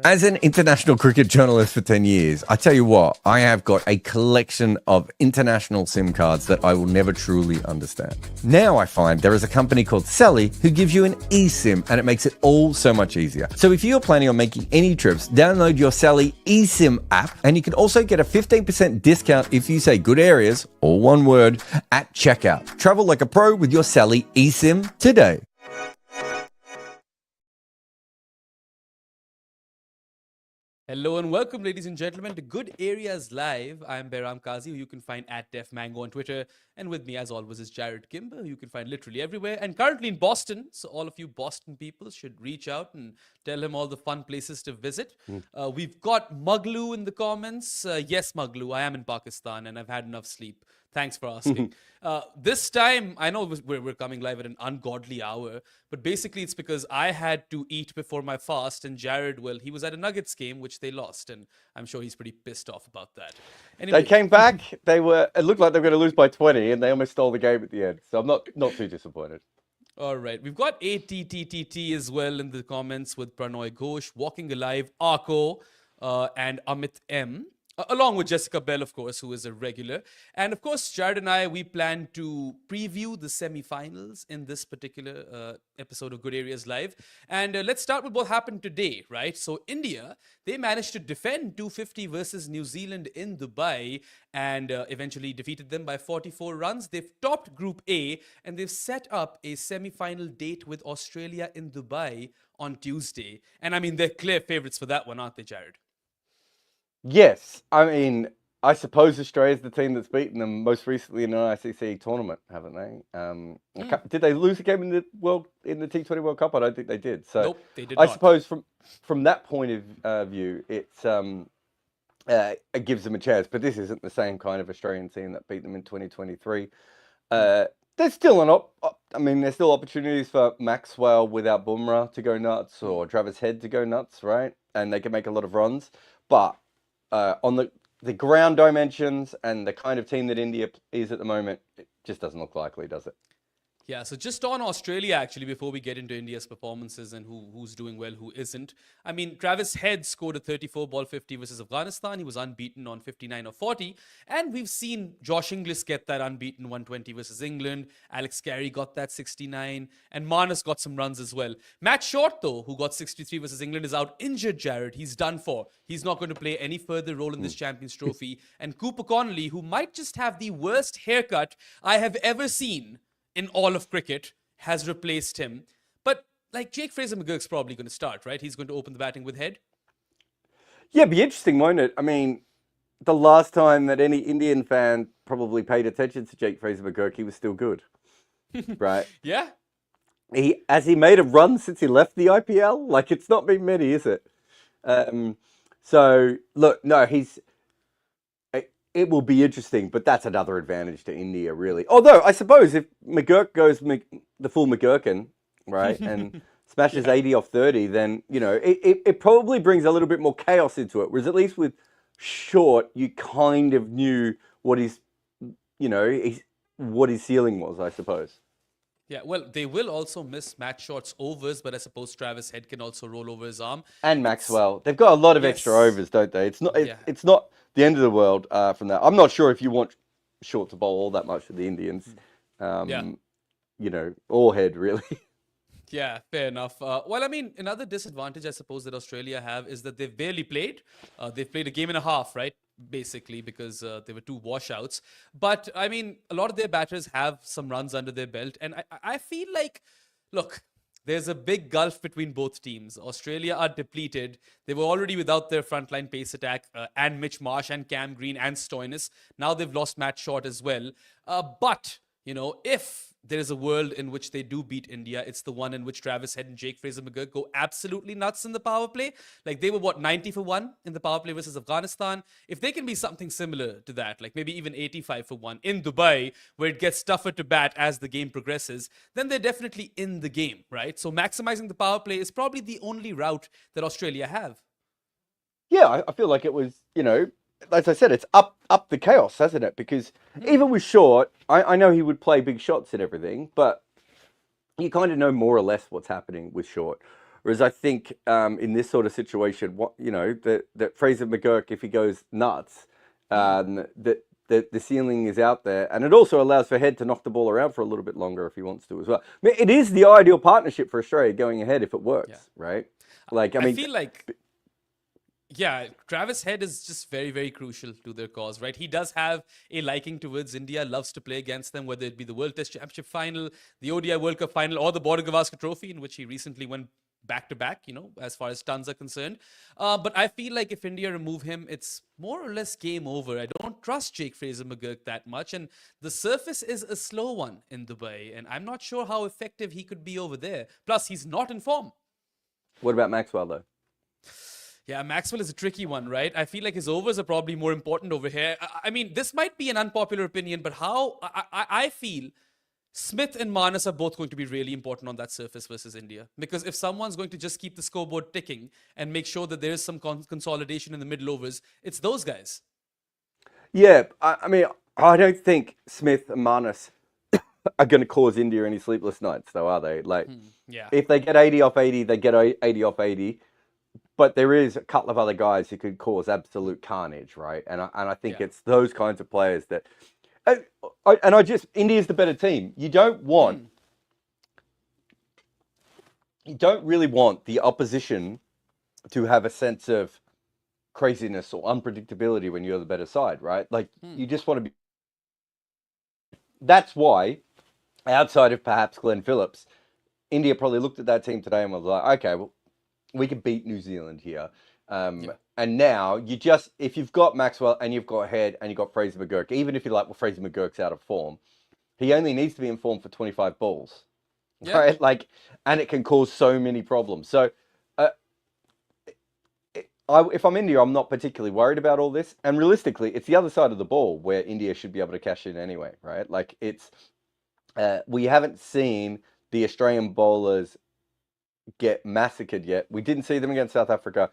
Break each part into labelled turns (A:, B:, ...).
A: As an international cricket journalist for 10 years, I tell you what, I have got a collection of international SIM cards that I will never truly understand. Now I find there is a company called Sally who gives you an eSIM and it makes it all so much easier. So if you're planning on making any trips, download your Sally eSIM app and you can also get a 15% discount if you say good areas, all one word, at checkout. Travel like a pro with your Sally eSIM today.
B: Hello and welcome, ladies and gentlemen, to Good Areas Live. I'm Behram Qazi, who you can find at DefMango on Twitter. And with me, as always, is Jarrod Kimber, who you can find literally everywhere. And currently in Boston, so all of you Boston people should reach out and tell him all the fun places to visit. We've got Muglu in the comments. Yes, Muglu, I am in Pakistan and I've had enough sleep. Thanks for asking. This time, I know we're coming live at an ungodly hour, but basically it's because I had to eat before my fast, and Jarrod, well, he was at a Nuggets game, which they lost, and I'm sure he's pretty pissed off about that. Anyway,
C: They came back. It looked like they were going to lose by 20, and they almost stole the game at the end. So I'm not too disappointed.
B: All right. We've got ATTTT as well in the comments with Pranoy Ghosh, Walking Alive, Arco, and Amit M. Along with Jessica Bell, of course, who is a regular. And of course, Jared and I, we plan to preview the semi-finals in this particular episode of Good Areas Live. And let's start with what happened today, right? So India, they managed to defend 250 versus New Zealand in Dubai and eventually defeated them by 44 runs. They've topped Group A and they've set up a semi-final date with Australia in Dubai on Tuesday. And I mean, they're clear favorites for that one, aren't they, Jared?
C: Yes, I mean, I suppose Australia's the team that's beaten them most recently in an ICC tournament, haven't they? Did they lose a game in the T20 World Cup? I don't think they did. So
B: nope, they did
C: I
B: not.
C: suppose from that point of view, it gives them a chance. But this isn't the same kind of Australian team that beat them in 2023. There's still there's still opportunities for Maxwell without Bumrah to go nuts or Travis Head to go nuts, right? And they can make a lot of runs, but on the ground dimensions and the kind of team that India is at the moment, it just doesn't look likely, does it?
B: Yeah, so just on Australia, actually, before we get into India's performances and who's doing well, who isn't. I mean, Travis Head scored a 34 ball 50 versus Afghanistan. He was unbeaten on 59 or 40. And we've seen Josh Inglis get that unbeaten 120 versus England. Alex Carey got that 69. And Marnus got some runs as well. Matt Short, though, who got 63 versus England, is out injured, Jared. He's done for. He's not going to play any further role in this Champions Trophy. And Cooper Connolly, who might just have the worst haircut I have ever seen in all of cricket, has replaced him. But like Jake Fraser-McGurk's probably going to start, right? He's going to open the batting with Head.
C: Yeah, it'd be interesting, won't it? I mean, the last time that any Indian fan probably paid attention to Jake Fraser-McGurk, he was still good, right?
B: Yeah.
C: Has he made a run since he left the IPL? Like, it's not been many, is it? So, look, no, it will be interesting, but that's another advantage to India, really. Although, I suppose if McGurk goes the full McGurkin, right, and smashes 80 off 30, then, it probably brings a little bit more chaos into it. Whereas at least with Short, you kind of knew what his ceiling was, I suppose.
B: Yeah, well, they will also miss Matt Short's overs, but I suppose Travis Head can also roll over his arm.
C: And Maxwell. They've got a lot of extra overs, don't they? It's not the end of the world from that. I'm not sure if you want Short to bowl all that much for the Indians. Or Head, really.
B: Yeah, fair enough. Well, I mean, another disadvantage I suppose that Australia have is that they've barely played. They've played a game and a half, right? Basically, because there were 2 washouts. But, I mean, a lot of their batters have some runs under their belt. And I feel like, look, there's a big gulf between both teams. Australia are depleted. They were already without their frontline pace attack and Mitch Marsh and Cam Green and Stoinis. Now they've lost Matt Short as well. But, if there is a world in which they do beat India, it's the one in which Travis Head and Jake Fraser-McGurk go absolutely nuts in the power play. Like, they were, 90 for 1 in the power play versus Afghanistan? If they can be something similar to that, like maybe even 85 for 1 in Dubai, where it gets tougher to bat as the game progresses, then they're definitely in the game, right? So maximizing the power play is probably the only route that Australia have.
C: Yeah, I feel like it was, as I said, it's up the chaos, hasn't it? Because even with Short, I know he would play big shots and everything, but you kind of know more or less what's happening with Short, Whereas I think in this sort of situation, that Fraser McGurk, if he goes nuts, that the ceiling is out there, and it also allows for Head to knock the ball around for a little bit longer if he wants to as well. I mean, it is the ideal partnership for Australia going ahead if it works, right? Like,
B: I feel like, yeah, Travis Head is just very, very crucial to their cause, right? He does have a liking towards India, loves to play against them, whether it be the World Test Championship final, the ODI World Cup final, or the Border Gavaskar Trophy, in which he recently went back to back, as far as tons are concerned. But I feel like if India remove him, it's more or less game over. I don't trust Jake Fraser McGurk that much. And the surface is a slow one in Dubai. And I'm not sure how effective he could be over there. Plus, he's not in form.
C: What about Maxwell, though?
B: Yeah, Maxwell is a tricky one, right? I feel like his overs are probably more important over here. I mean, this might be an unpopular opinion, but I feel Smith and Manas are both going to be really important on that surface versus India. Because if someone's going to just keep the scoreboard ticking and make sure that there is some consolidation in the middle overs, it's those guys.
C: Yeah, I mean, I don't think Smith and Manas are going to cause India any sleepless nights, though, are they? Like, if they get 80 off 80, they get 80 off 80. But there is a couple of other guys who could cause absolute carnage, right? And I think it's those kinds of players that... India's the better team. You don't really want the opposition to have a sense of craziness or unpredictability when you're the better side, right? Like, you just want to be... That's why, outside of perhaps Glenn Phillips, India probably looked at that team today and was like, okay, well, we can beat New Zealand here. And now, if you've got Maxwell and you've got Head and you've got Fraser McGurk, even if you're like, well, Fraser McGurk's out of form, he only needs to be in form for 25 balls, right? Like, and it can cause so many problems. So, if I'm India, I'm not particularly worried about all this. And realistically, it's the other side of the ball where India should be able to cash in anyway, right? Like, we haven't seen the Australian bowlers get massacred yet. We didn't see them against South Africa.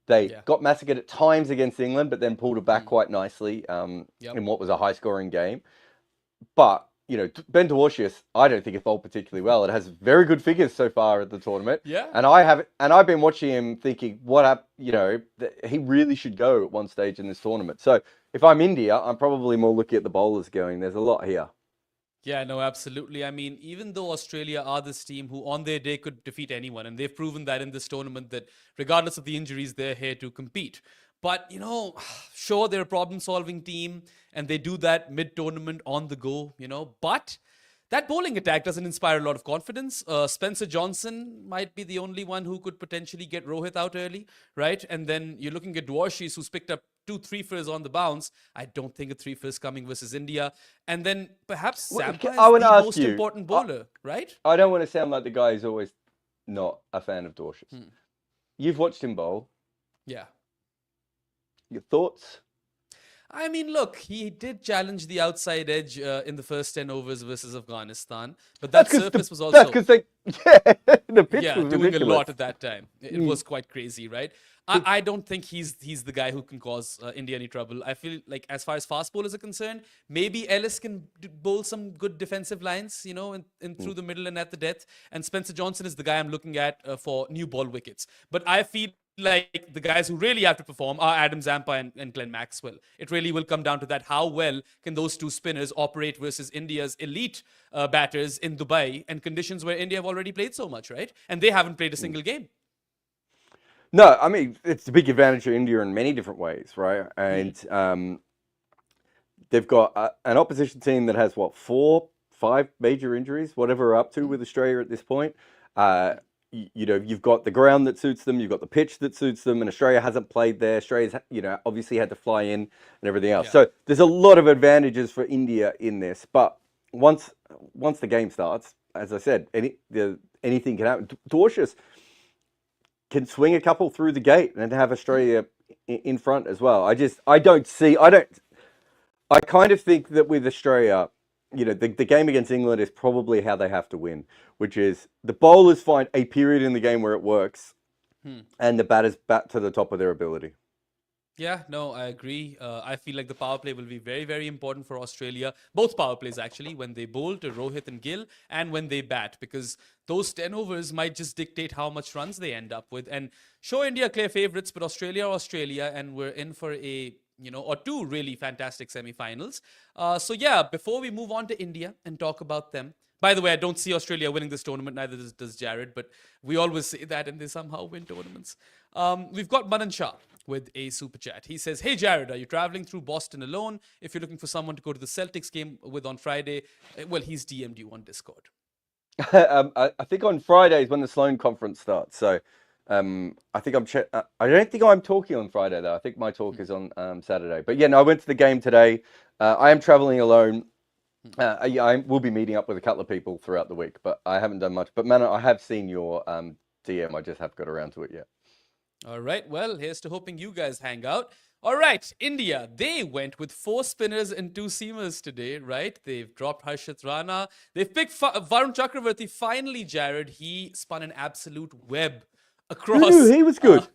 C: They got massacred at times against England, but then pulled it back quite nicely in what was a high-scoring game. But, Ben Dwarshuis, I don't think it bowled particularly well. It has very good figures so far at the tournament.
B: Yeah.
C: And I've been watching him thinking, he really should go at one stage in this tournament. So if I'm India, I'm probably more looking at the bowlers going, there's a lot here.
B: Yeah, no, absolutely. I mean, even though Australia are this team who on their day could defeat anyone, and they've proven that in this tournament that regardless of the injuries, they're here to compete. But, sure, they're a problem-solving team, and they do that mid-tournament on the go, but that bowling attack doesn't inspire a lot of confidence. Spencer Johnson might be the only one who could potentially get Rohit out early, right? And then you're looking at Dwarshuis, who's picked up 2 3-fers on the bounce. I don't think a 3-fer is coming versus India. And then perhaps Sampa is the most important bowler, right?
C: I don't want to sound like the guy who's always not a fan of Dwarshuis. You've watched him bowl.
B: Yeah.
C: Your thoughts?
B: I mean, look, he did challenge the outside edge in the first 10 overs versus Afghanistan, but that surface was also...
C: That's because the pitch was
B: doing
C: ridiculous.
B: a lot at that time. It was quite crazy, right? I don't think he's the guy who can cause India any trouble. I feel like as far as fast bowlers are concerned, maybe Ellis can bowl some good defensive lines, in through the middle and at the death. And Spencer Johnson is the guy I'm looking at for new ball wickets. But I feel like the guys who really have to perform are Adam Zampa and Glenn Maxwell. It really will come down to that. How well can those two spinners operate versus India's elite batters in Dubai and conditions where India have already played so much, right? And they haven't played a single game.
C: No, I mean, it's a big advantage for India in many different ways, right? And they've got an opposition team that has, 4, 5 major injuries, whatever we're up to with Australia at this point. You've got the ground that suits them, you've got the pitch that suits them, and Australia hasn't played there. Australia's, obviously had to fly in and everything else. Yeah. So there's a lot of advantages for India in this. But once the game starts, as I said, anything can happen. Dwarshuis can swing a couple through the gate and have Australia in front as well. I kind of think that with Australia, the game against England is probably how they have to win, which is the bowlers find a period in the game where it works and the batters bat to the top of their ability.
B: Yeah, no, I agree. I feel like the power play will be very, very important for Australia. Both power plays, actually, when they bowl to Rohit and Gill and when they bat, because those 10 overs might just dictate how much runs they end up with. And show India clear favourites, but Australia, and we're in for or two really fantastic semi-finals. So yeah, before we move on to India and talk about them, by the way, I don't see Australia winning this tournament, neither does Jarrod, but we always say that and they somehow win tournaments. We've got Manan Shah with a super chat. He says, "Hey Jarrod, are you traveling through Boston alone? If you're looking for someone to go to the Celtics game with on Friday, well, he's DM'd you on Discord."
C: I think on Friday is when the Sloan conference starts. So I think I don't think I'm talking on Friday though. I think my talk is on Saturday. But yeah, no, I went to the game today. I am traveling alone. I will be meeting up with a couple of people throughout the week, but I haven't done much. But man, I have seen your DM. I just haven't got around to it yet.
B: All right, well, here's to hoping you guys hang out. All right, India, they went with 4 spinners and 2 seamers today, right? They've dropped Harshit Rana. They've picked Varun Chakravarthy. Finally, Jarrod, he spun an absolute web across.
C: Ooh, he was good.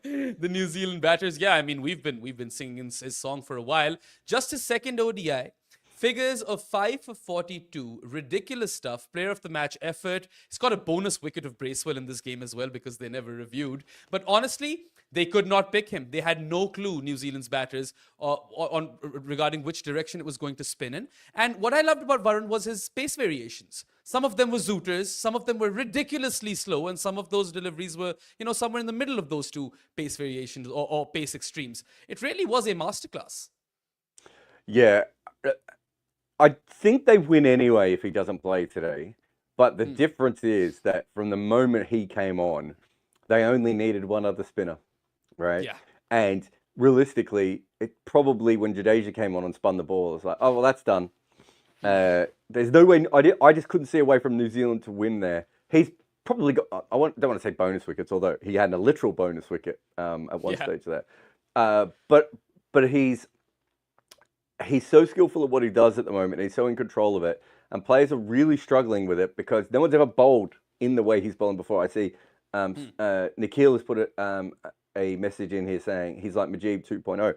B: The New Zealand batters. Yeah, I mean, we've been singing his song for a while. Just his second ODI. Figures of 5 for 42. Ridiculous stuff. Player of the match effort. He's got a bonus wicket of Bracewell in this game as well because they never reviewed. But honestly, they could not pick him. They had no clue, New Zealand's batters, on regarding which direction it was going to spin in. And what I loved about Varun was his pace variations. Some of them were zooters, some of them were ridiculously slow, and some of those deliveries were, somewhere in the middle of those two pace variations or pace extremes. It really was a masterclass.
C: Yeah. I think they win anyway if he doesn't play today. But the difference is that from the moment he came on, they only needed one other spinner, right?
B: Yeah.
C: And realistically, it probably when Jadeja came on and spun the ball, it's like, oh, well, that's done. There's no way. I just couldn't see a way from New Zealand to win there. He's probably got. Don't want to say bonus wickets, although he had a literal bonus wicket at one stage there. But he's so skillful at what he does at the moment. He's so in control of it, and players are really struggling with it because no one's ever bowled in the way he's bowling before. I see Nikhil has put a message in here saying he's like Majib 2.0.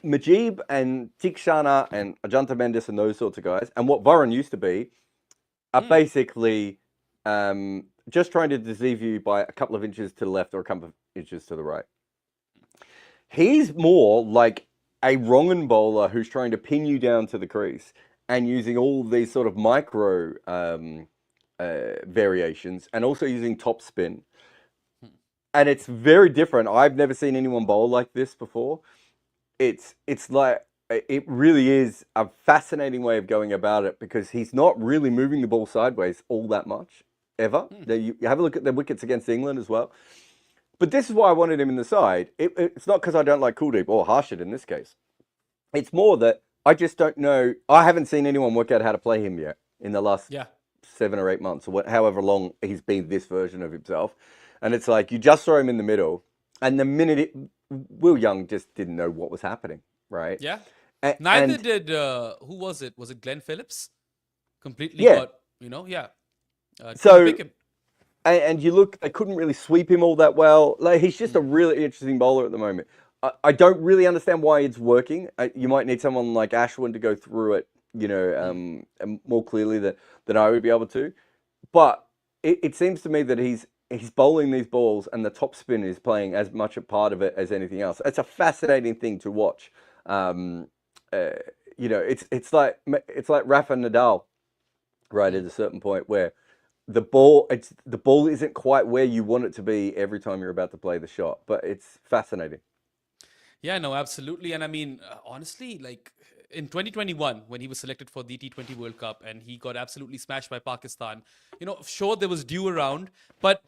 C: Majib and Tikshana and Ajanta Mendis and those sorts of guys, and what Varun used to be, are basically just trying to deceive you by a couple of inches to the left or a couple of inches to the right. He's more like a wrong-un bowler who's trying to pin you down to the crease and using all these sort of micro variations and also using top spin. And it's very different. I've never seen anyone bowl like this before. It's like, it really is a fascinating way of going about it because he's not really moving the ball sideways all that much, ever. You have a look at the wickets against England as well. But this is why I wanted him in the side. It's not because I don't like Kuldeep or Harshit in this case. It's more that I just don't know. I haven't seen anyone work out how to play him yet in the last 7 or 8 months or however long he's been this version of himself. And it's like you just throw him in the middle, and the minute Will Young just didn't know what was happening, right?
B: Yeah. Neither did who was it? Was it Glenn Phillips? Completely got
C: so pick him. And you look, they couldn't really sweep him all that well. Like he's just a really interesting bowler at the moment. I don't really understand why it's working. You might need someone like Ashwin to go through it, more clearly than I would be able to. But it seems to me that he's bowling these balls and the top spin is playing as much a part of it as anything else. It's a fascinating thing to watch. It's like Rafa Nadal, right, at a certain point where the ball isn't quite where you want it to be every time you're about to play the shot, but it's fascinating.
B: Yeah, no, absolutely. And I mean, honestly, like in 2021, when he was selected for the T20 World Cup and he got absolutely smashed by Pakistan, sure, there was due around, but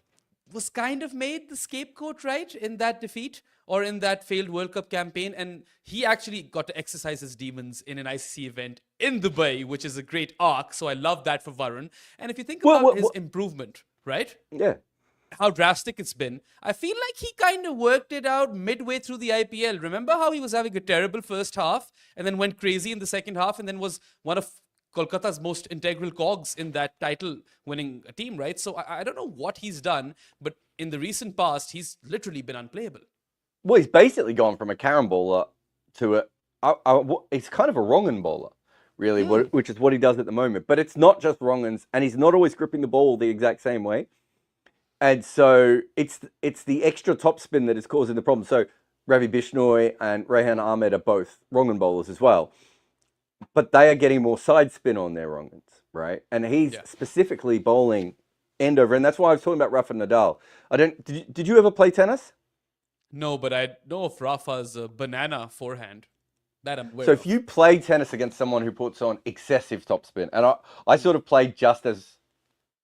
B: was kind of made the scapegoat, right, in that defeat or in that failed World Cup campaign. And he actually got to exercise his demons in an ICC event in Dubai, which is a great arc. So I love that for Varun. And if you think about his improvement, right?
C: Yeah.
B: How drastic it's been. I feel like he kind of worked it out midway through the IPL. Remember how he was having a terrible first half and then went crazy in the second half and then was one of Kolkata's most integral cogs in that title-winning team, right? So I don't know what he's done, but in the recent past, he's literally been unplayable.
C: Well, he's basically gone from a Karen bowler to it's kind of a wrong-un bowler, really, which is what he does at the moment. But it's not just wrong-uns, and he's not always gripping the ball the exact same way. And so it's the extra topspin that is causing the problem. So Ravi Bishnoi and Rehan Ahmed are both wrong-un bowlers as well. But they are getting more side spin on their wrong-uns, right? And he's specifically bowling end over. And that's why I was talking about Rafa Nadal. Did you ever play tennis?
B: No, but I know of Rafa's banana forehand. That I'm aware
C: So
B: of.
C: if you play tennis against someone who puts on excessive topspin, and I sort of played just as,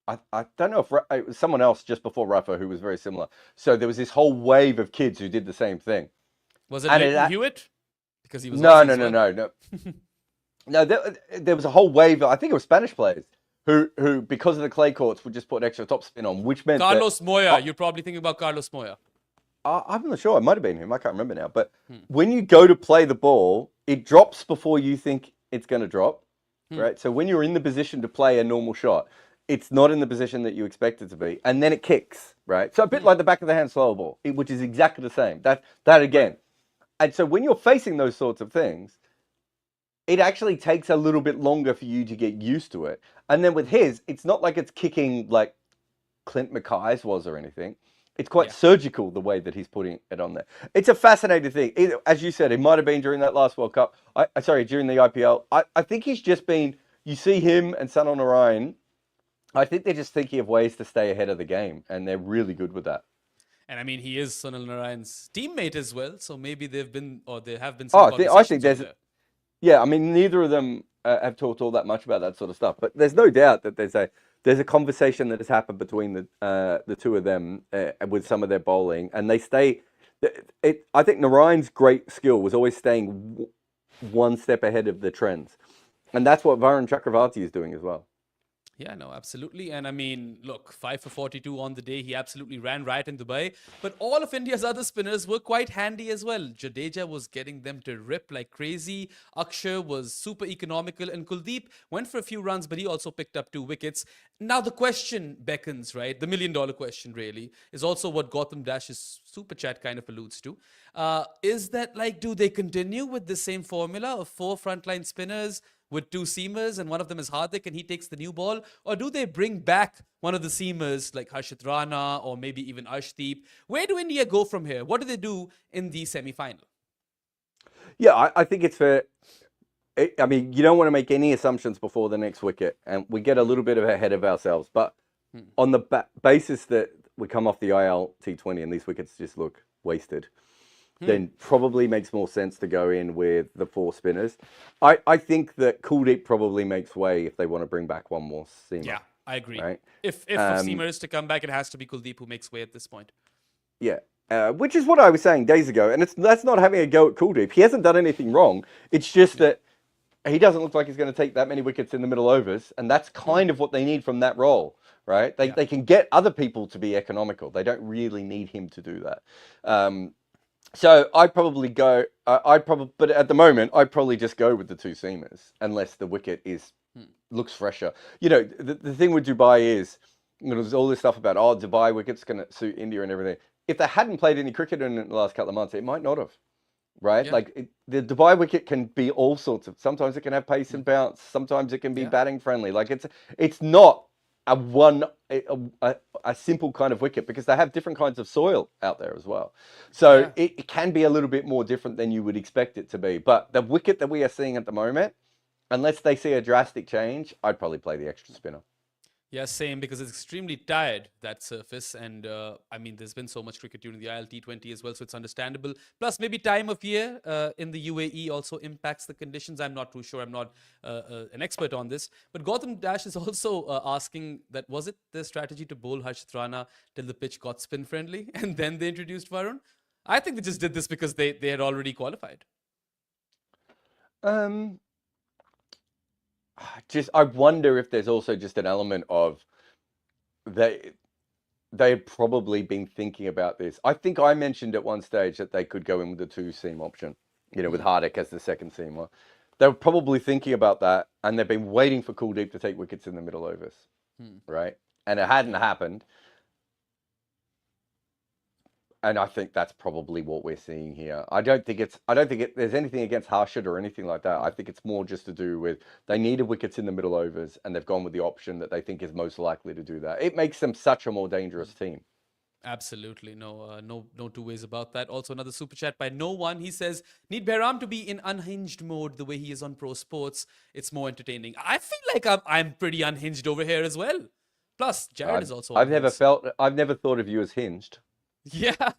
C: I don't know if it was someone else just before Rafa who was very similar. So there was this whole wave of kids who did the same thing.
B: Was it Leighton Hewitt? Because he was
C: no. No, there was a whole wave. I think it was Spanish players who because of the clay courts, would just put extra topspin on, which meant
B: Carlos Moya. You're probably thinking about Carlos Moya.
C: I'm not sure. It might have been him. I can't remember now. But when you go to play the ball, it drops before you think it's going to drop, right? So when you're in the position to play a normal shot, it's not in the position that you expect it to be, and then it kicks, right? So a bit like the back of the hand slower ball, which is exactly the same. That again. And so when you're facing those sorts of things, it actually takes a little bit longer for you to get used to it. And then with his, it's not like it's kicking like Clint Mackay's was or anything. It's quite surgical the way that he's putting it on there. It's a fascinating thing. As you said, it might have been during that last World Cup. During the IPL. I think he's just been, you see him and Sunil Narayan, I think they're just thinking of ways to stay ahead of the game, and they're really good with that.
B: And I mean, he is Sunil Narayan's teammate as well, so maybe there have been some
C: I think there's,
B: there.
C: yeah, I mean, neither of them have talked all that much about that sort of stuff, but there's no doubt that there's a conversation that has happened between the two of them with some of their bowling, and they stay. I think Narayan's great skill was always staying one step ahead of the trends, and that's what Varun Chakravarthy is doing as well.
B: Yeah, no, absolutely. And I mean, look, 5 for 42 on the day. He absolutely ran right in Dubai. But all of India's other spinners were quite handy as well. Jadeja was getting them to rip like crazy. Akshar was super economical. And Kuldeep went for a few runs, but he also picked up 2 wickets. Now the question beckons, right? The $1 million question really is also what Gautam Dash's super chat kind of alludes to. Is that like, do they continue with the same formula of 4 frontline spinners with 2 seamers, and one of them is Hardik and he takes the new ball? Or do they bring back one of the seamers like Harshit Rana or maybe even Arshdeep? Where do India go from here? What do they do in the semi-final?
C: Yeah, I think it's fair. I mean, you don't want to make any assumptions before the next wicket, and we get a little bit ahead of ourselves. But on the basis that we come off the IL T20 and these wickets just look wasted, then probably makes more sense to go in with the 4 spinners. I think that Kuldeep probably makes way if they want to bring back one more seamer.
B: Yeah, I agree.
C: Right?
B: If a seamer is to come back, it has to be Kuldeep who makes way at this point.
C: Yeah, which is what I was saying days ago. And that's not having a go at Kuldeep. He hasn't done anything wrong. It's just that he doesn't look like he's going to take that many wickets in the middle overs. And that's kind of what they need from that role, right? They can get other people to be economical. They don't really need him to do that. So I'd probably go. But at the moment, I'd probably just go with the 2 seamers unless the wicket looks fresher. You know, the thing with Dubai is, you know, there's all this stuff about Dubai wicket's going to suit India and everything. If they hadn't played any cricket in the last couple of months, it might not have, right?
B: Yeah.
C: Like the Dubai wicket can be all sorts of. Sometimes it can have pace and bounce. Sometimes it can be batting friendly. Like it's not a simple kind of wicket because they have different kinds of soil out there as well. So it can be a little bit more different than you would expect it to be. But the wicket that we are seeing at the moment, unless they see a drastic change, I'd probably play the extra spinner.
B: Yeah, same, because it's extremely tired, that surface. And I mean, there's been so much cricket during the IL T20 as well, so it's understandable. Plus, maybe time of year in the UAE also impacts the conditions. I'm not too sure. I'm not an expert on this. But Gautam Dash is also asking that, was it the strategy to bowl Harshit Rana till the pitch got spin friendly and then they introduced Varun? I think they just did this because they had already qualified.
C: I wonder if there's also just an element of they've probably been thinking about this. I think I mentioned at one stage that they could go in with the 2-seam option, you know, with Hardik as the second seamer. They were probably thinking about that, and they've been waiting for Kuldeep to take wickets in the middle overs, right? And it hadn't happened. And I think that's probably what we're seeing here. I don't think there's anything against Harshad or anything like that. I think it's more just to do with they needed wickets in the middle overs, and they've gone with the option that they think is most likely to do that. It makes them such a more dangerous team.
B: Absolutely. No two ways about that. Also, another super chat by No One. He says, need Behram to be in unhinged mode the way he is on Pro Sports. It's more entertaining. I feel like I'm pretty unhinged over here as well. Plus, Jarrod is also
C: I've never thought of you as hinged.
B: Yeah,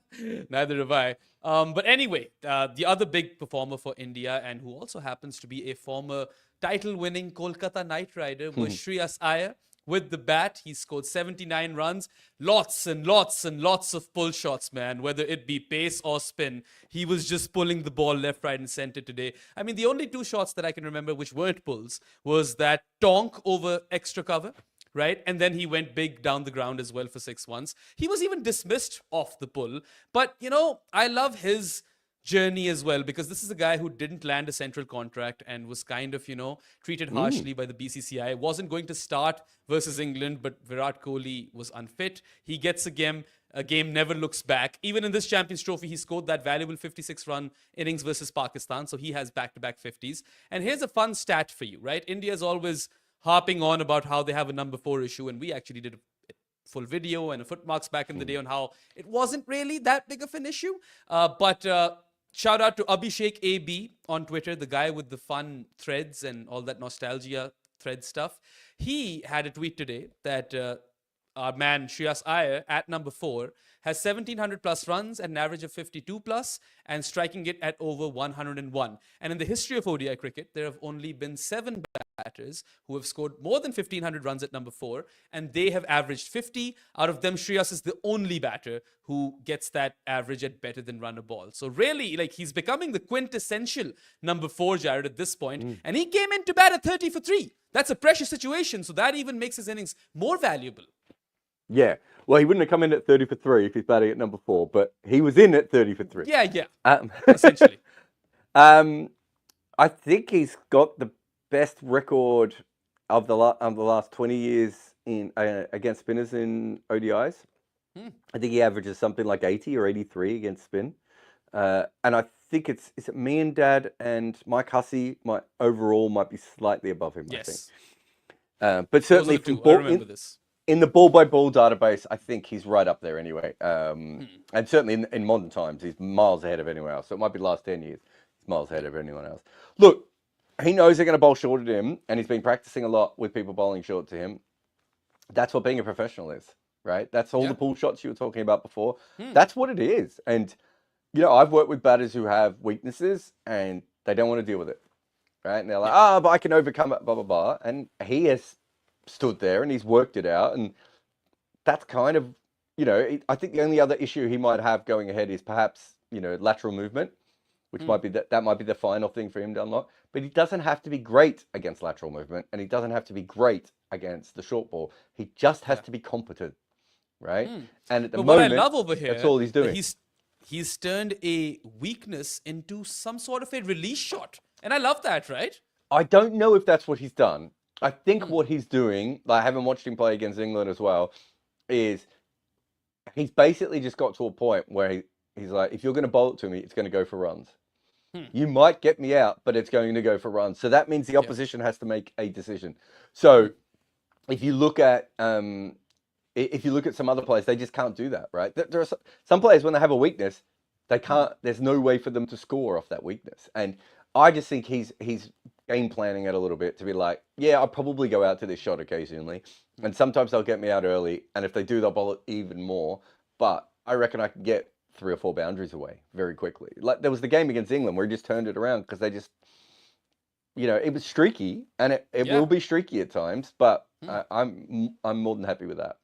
B: neither have I. But anyway, the other big performer for India, and who also happens to be a former title-winning Kolkata Knight Rider, was Shreyas Iyer. With the bat, he scored 79 runs, lots and lots and lots of pull shots, man, whether it be pace or spin. He was just pulling the ball left, right, and center today. I mean, the only two shots that I can remember which weren't pulls was that tonk over extra cover, right? And then he went big down the ground as well for 6 once. He was even dismissed off the pull. But, I love his journey as well, because this is a guy who didn't land a central contract and was kind of, treated harshly by the BCCI. Wasn't going to start versus England, but Virat Kohli was unfit. He gets a game never looks back. Even in this Champions Trophy, he scored that valuable 56-run innings versus Pakistan, so he has back-to-back 50s. And here's a fun stat for you, right? India's always harping on about how they have a number 4 issue, and we actually did a full video and a footmarks back in the day on how it wasn't really that big of an issue. But shout out to Abhishek AB on Twitter, the guy with the fun threads and all that nostalgia thread stuff. He had a tweet today that our man Shreyas Iyer at number 4 has 1,700 plus runs at an average of 52 plus and striking it at over 101. And in the history of ODI cricket, there have only been 7 batters who have scored more than 1,500 runs at number 4, and they have averaged 50. Out of them, Shreyas is the only batter who gets that average at better than run a ball. So really, he's becoming the quintessential number 4, Jarrod, at this point. And he came in to bat at 30 for 3. That's a pressure situation, so that even makes his innings more valuable.
C: Yeah. Well, he wouldn't have come in at 30 for 3 if he's batting at number 4, but he was in at 30 for 3.
B: Yeah. Essentially.
C: I think he's got the best record of the last 20 years in against spinners in ODIs. I think he averages something like 80 or 83 against spin. And I think is it me and Dad and Mike Hussey overall might be slightly above him,
B: yes.
C: I think. But certainly
B: I remember this.
C: In the ball-by-ball database, I think he's right up there anyway. And certainly in modern times, he's miles ahead of anyone else. So it might be the last 10 years. He's miles ahead of anyone else. Look, he knows they're going to bowl short at him, and he's been practicing a lot with people bowling short to him. That's what being a professional is, right? That's all the pull shots you were talking about before. That's what it is. And, I've worked with batters who have weaknesses, and they don't want to deal with it, right? And they're like, but I can overcome it, blah, blah, blah. And he has stood there and he's worked it out, and that's kind of I think the only other issue he might have going ahead is perhaps lateral movement, which might be that might be the final thing for him to unlock. But he doesn't have to be great against lateral movement, and he doesn't have to be great against the short ball. He just has to be competent, right? And at the moment,
B: what I love over here,
C: that's all he's doing.
B: He's turned a weakness into some sort of a release shot, and I love that, right?
C: I don't know if that's what he's done. I think what he's doing, I haven't watched him play against England as well, is he's basically just got to a point where he's like, if you're going to bowl it to me, it's going to go for runs. You might get me out, but it's going to go for runs. So that means the opposition has to make a decision. So if you look at some other players, they just can't do that, right? There are some players, when they have a weakness, they can't. There's no way for them to score off that weakness. And I just think he's game planning it a little bit to be like, I'll probably go out to this shot occasionally, and sometimes they'll get me out early, and if they do, they'll bowl it even more. But I reckon I can get 3 or 4 boundaries away very quickly. Like there was the game against England where he just turned it around because they just, it was streaky, and it will be streaky at times, but I'm more than happy with that.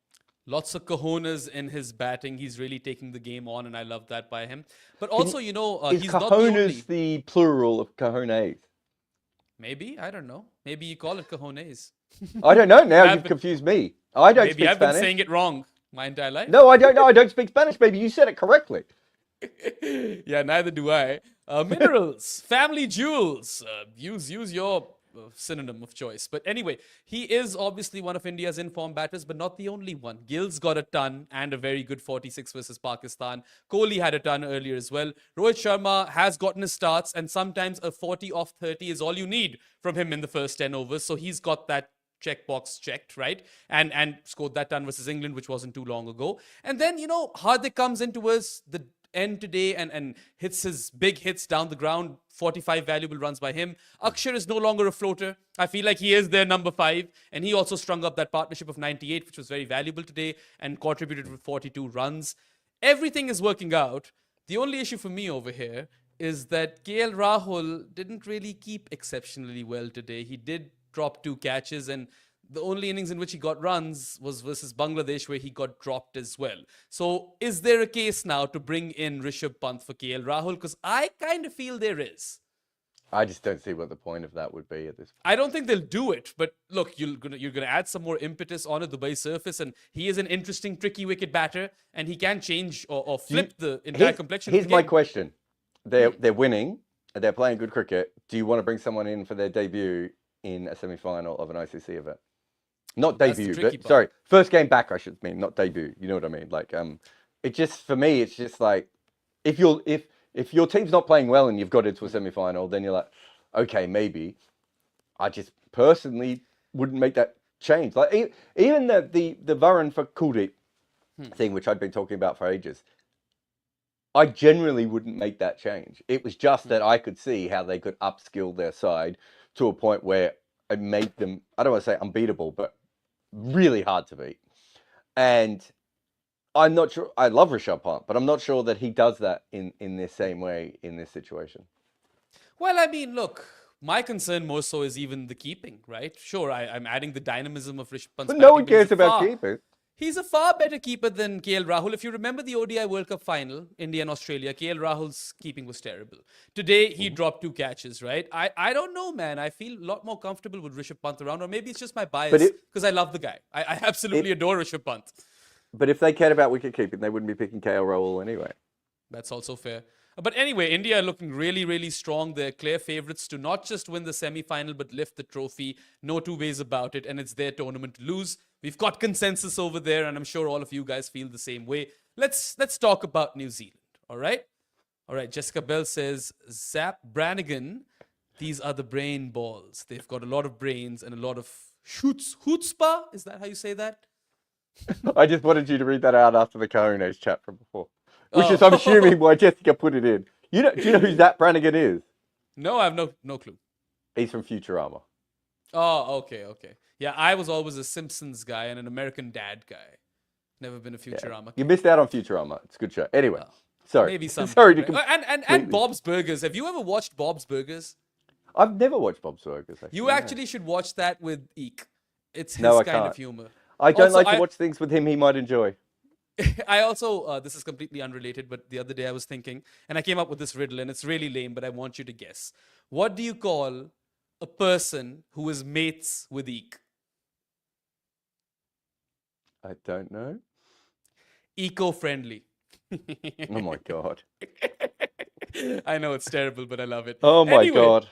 B: Lots of cojones in his batting. He's really taking the game on, and I love that by him. But also,
C: is
B: he's
C: cojones
B: not the only...
C: the plural of cojones?
B: Maybe, I don't know. Maybe you call it cojones.
C: I don't know. Now you've confused me. I don't speak
B: Maybe I've
C: Spanish.
B: been saying it wrong my entire life.
C: No, I don't know. I don't speak Spanish, baby. You said it correctly.
B: Yeah, neither do I. Minerals, family jewels. Use your synonym of choice. But anyway, he is obviously one of India's informed batters, but not the only one. Gill's got a ton and a very good 46 versus Pakistan. Kohli had a ton earlier as well. Rohit Sharma has gotten his starts, and sometimes a 40 off 30 is all you need from him in the first 10 overs. So he's got that checkbox checked, right? And scored that ton versus England, which wasn't too long ago. And then, Hardik comes in towards the end today and hits his big hits down the ground. 45 valuable runs by him. Akshar is no longer a floater. I feel like he is their number 5, and he also strung up that partnership of 98, which was very valuable today, and contributed with 42 runs. Everything is working out. The only issue for me over here is that KL Rahul didn't really keep exceptionally well today. He did drop 2 catches, and the only innings in which he got runs was versus Bangladesh, where he got dropped as well. So is there a case now to bring in Rishabh Pant for KL Rahul? Because I kind of feel there is.
C: I just don't see what the point of that would be at this point.
B: I don't think they'll do it, but look, you're gonna add some more impetus on a Dubai surface, and he is an interesting, tricky wicket batter, and he can change or flip the entire complexion.
C: Here's
B: of the
C: my
B: game.
C: question: they're winning, they're playing good cricket. Do you want to bring someone in for their debut in a semi-final of an ICC event? Not
B: That's the
C: debut,
B: tricky
C: but
B: part.
C: sorry, first game back. I should mean, not debut. You know what I mean? Like, it just for me, it's just like if your team's not playing well and you've got into a semi-final, then you're like, okay, maybe. I just personally wouldn't make that change. Like even the Varun for Kuldeep thing, which I'd been talking about for ages. I generally wouldn't make that change. It was just that I could see how they could upskill their side to a point where it made them, I don't want to say unbeatable, but really hard to beat. And I'm not sure, I love Rishabh Pant, but I'm not sure that he does that in the same way in this situation.
B: Well, I mean, look, my concern more so is even the keeping, right? Sure, I'm adding the dynamism of Rishabh Pant's
C: But no
B: batting,
C: one
B: but he's
C: cares
B: a
C: about
B: far-
C: keeping.
B: He's a far better keeper than KL Rahul. If you remember the ODI World Cup final, India and Australia, KL Rahul's keeping was terrible. Today, he dropped 2 catches, right? I don't know, man. I feel a lot more comfortable with Rishabh Pant around, or maybe it's just my bias because I love the guy. I absolutely adore Rishabh Pant.
C: But if they cared about wicket keeping, they wouldn't be picking KL Rahul anyway.
B: That's also fair. But anyway, India are looking really, really strong. They're clear favourites to not just win the semi-final, but lift the trophy. No two ways about it. And it's their tournament to lose. We've got consensus over there, and I'm sure all of you guys feel the same way. Let's talk about New Zealand, all right? All right, Jessica Bell says, Zap Brannigan, these are the brain balls. They've got a lot of brains and a lot of chutzpah. Is that how you say that?
C: I just wanted you to read that out after the Karune's chat from before. Which is, I'm assuming, why Jessica put it in. Do you know who Zap Brannigan is?
B: No, I have no clue.
C: He's from Futurama.
B: Oh, okay. Yeah, I was always a Simpsons guy and an American Dad guy. Never been a Futurama.
C: You missed out on Futurama. It's a good show. Anyway, sorry.
B: Maybe some.
C: Sorry to
B: and Bob's Burgers. Have you ever watched Bob's Burgers?
C: I've never watched Bob's Burgers. Actually,
B: You actually should watch that with Eek. It's his
C: No, I
B: kind of
C: can't.
B: humor.
C: I don't
B: Also,
C: like to watch things with him he might enjoy.
B: I also, this is completely unrelated, but the other day I was thinking, and I came up with this riddle, and it's really lame, but I want you to guess. What do you call a person who is mates with Eek?
C: I don't know.
B: Eco-friendly.
C: Oh my God.
B: I know it's terrible, but I love it.
C: Oh my
B: Anyway,
C: God.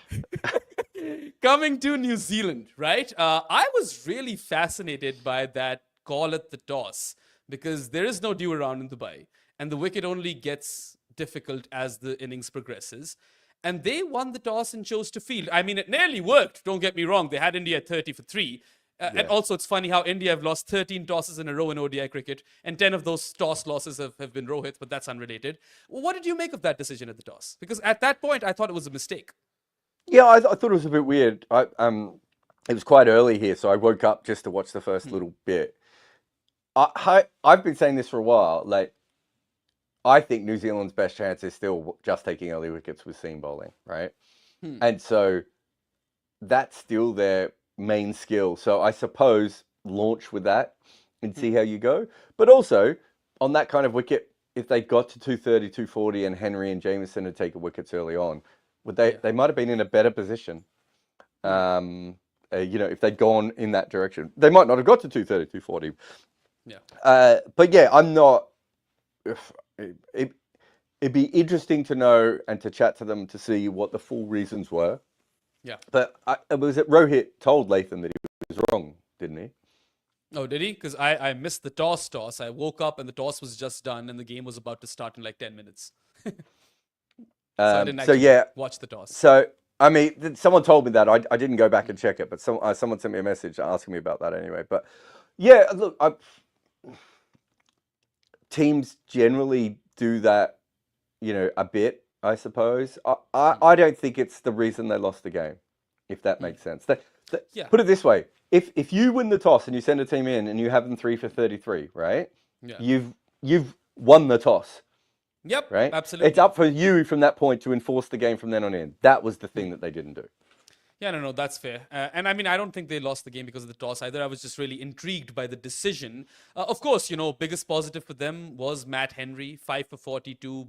B: Coming to New Zealand, right? I was really fascinated by that call at the toss because there is no dew around in Dubai and the wicket only gets difficult as the innings progresses. And they won the toss and chose to field. I mean, it nearly worked. Don't get me wrong. They had India at 30 for 3. And also, it's funny how India have lost 13 tosses in a row in ODI cricket, and 10 of those toss losses have been Rohit, but that's unrelated. What did you make of that decision at the toss? Because at that point, I thought it was a mistake.
C: Yeah, I thought it was a bit weird. It was quite early here, so I woke up just to watch the first little bit. I've been saying this for a while. Like, I think New Zealand's best chance is still just taking early wickets with seam bowling, right? And so that's still their main skill. So I suppose launch with that and see how you go. But also, on that kind of wicket, if they got to 230, 240 and Henry and Jameson had taken wickets early on, they might have been in a better position. If they'd gone in that direction. They might not have got to 230, 240.
B: Yeah.
C: But yeah, I'm not... It'd be interesting to know and to chat to them to see what the full reasons were
B: Yeah.
C: But was it Rohit told Latham that he was wrong, didn't he?
B: Oh, did he? Because I missed the toss. I woke up and the toss was just done and the game was about to start in like 10 minutes. So I didn't
C: So
B: actually
C: yeah,
B: watch the toss.
C: so I mean, someone told me that. I didn't go back and check it, but someone sent me a message asking me about that anyway. But yeah, look, teams generally do that, a bit, I suppose. I don't think it's the reason they lost the game, if that makes sense.
B: Yeah.
C: Put it this way: if you win the toss and you send a team in and you have them 3 for 33, right?
B: Yeah.
C: You've won the toss.
B: Yep.
C: Right?
B: Absolutely.
C: It's up for you from that point to enforce the game from then on in. That was the thing that they didn't do.
B: Yeah, no, that's fair. And I mean, I don't think they lost the game because of the toss either. I was just really intrigued by the decision. Of course, biggest positive for them was Matt Henry, 5 for 42,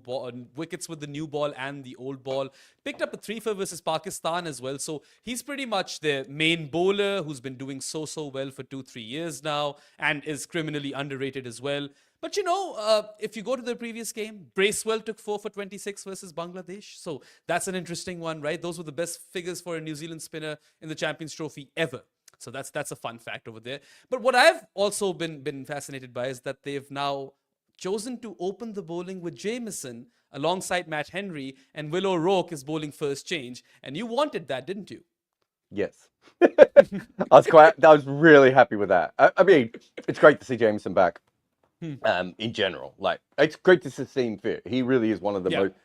B: wickets with the new ball and the old ball. Picked up a 3 for versus Pakistan as well. So he's pretty much their main bowler who's been doing so well for 2-3 years now and is criminally underrated as well. But if you go to the previous game, Bracewell took 4 for 26 versus Bangladesh. So that's an interesting one, right? Those were the best figures for a New Zealand spinner in the Champions Trophy ever. So that's a fun fact over there. But what I've also been fascinated by is that they've now chosen to open the bowling with Jamieson alongside Matt Henry, and Will O'Rourke is bowling first change. And you wanted that, didn't you?
C: Yes. I was really happy with that. I mean, it's great to see Jameson back. In general, like it's great to see him fit. He really is one of the most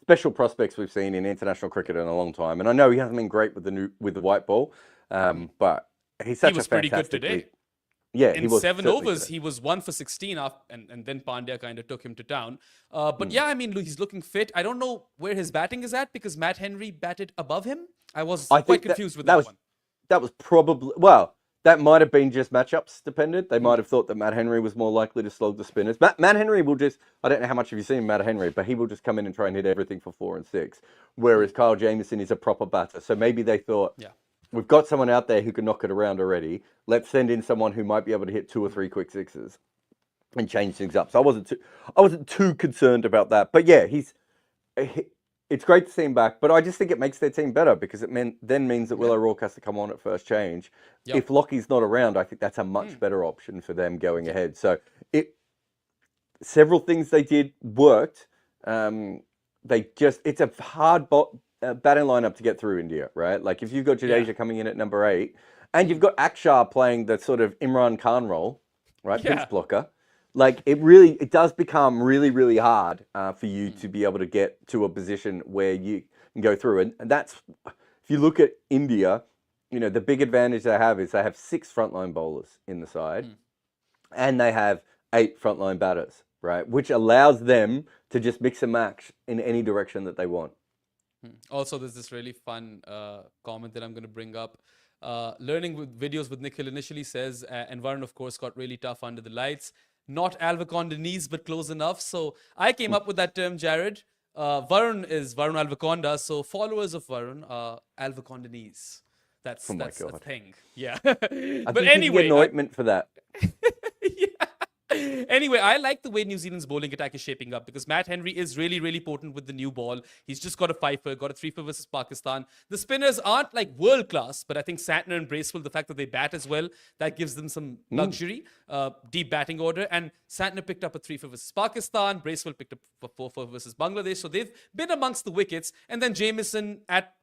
C: special prospects we've seen in international cricket in a long time. And I know he hasn't been great with the white ball, but he's such
B: he was
C: a
B: pretty
C: fantastic
B: good today.
C: Yeah,
B: in
C: he was
B: 7
C: certainly
B: overs,
C: today.
B: he was 1 for 16 and then Pandya kind of took him to town. But yeah, I mean, he's looking fit. I don't know where his batting is at because Matt Henry batted above him. I was quite confused with that one.
C: That was probably, well, that might have been just matchups dependent. They might have thought that Matt Henry was more likely to slog the spinners. Matt Henry will just, I don't know how much have you seen Matt Henry, but he will just come in and try and hit everything for 4 and 6. Whereas Kyle Jamieson is a proper batter. So maybe they thought, we've got someone out there who can knock it around already. Let's send in someone who might be able to hit 2 or 3 quick sixes and change things up. So I wasn't too concerned about that. But yeah, it's great to see him back, but I just think it makes their team better because it then means that Will O'Rourke has to come on at first change. Yep. If Lockie's not around, I think that's a much better option for them going ahead. So several things they did worked. It's a hard batting lineup to get through India, right? Like if you've got Jadeja coming in at number 8, and you've got Akshar playing the sort of Imran Khan role, right? Pinch blocker. Like it does become really, really hard for you to be able to get to a position where you can go through. And that's, if you look at India, the big advantage they have is they have 6 frontline bowlers in the side, and they have 8 frontline batters, right? Which allows them to just mix and match in any direction that they want.
B: Also, there's this really fun comment that I'm going to bring up. Learning with videos with Nikhil initially says, and Varun, of course, got really tough under the lights. Not Alvacondanese, but close enough. So I came up with that term, Jarrod. Varun is Varun Alvaconda. So followers of Varun are Alvacondanese. That's a thing. Yeah.
C: But
B: anyway,
C: you can get an ointment for that.
B: Anyway, I like the way New Zealand's bowling attack is shaping up because Matt Henry is really, really potent with the new ball. He's just got a 5-for, got a 3-for versus Pakistan. The spinners aren't like world class, but I think Santner and Bracewell, the fact that they bat as well, that gives them some luxury, deep batting order. And Santner picked up a 3-for versus Pakistan. Bracewell picked up a 4-for versus Bangladesh. So they've been amongst the wickets. And then Jamieson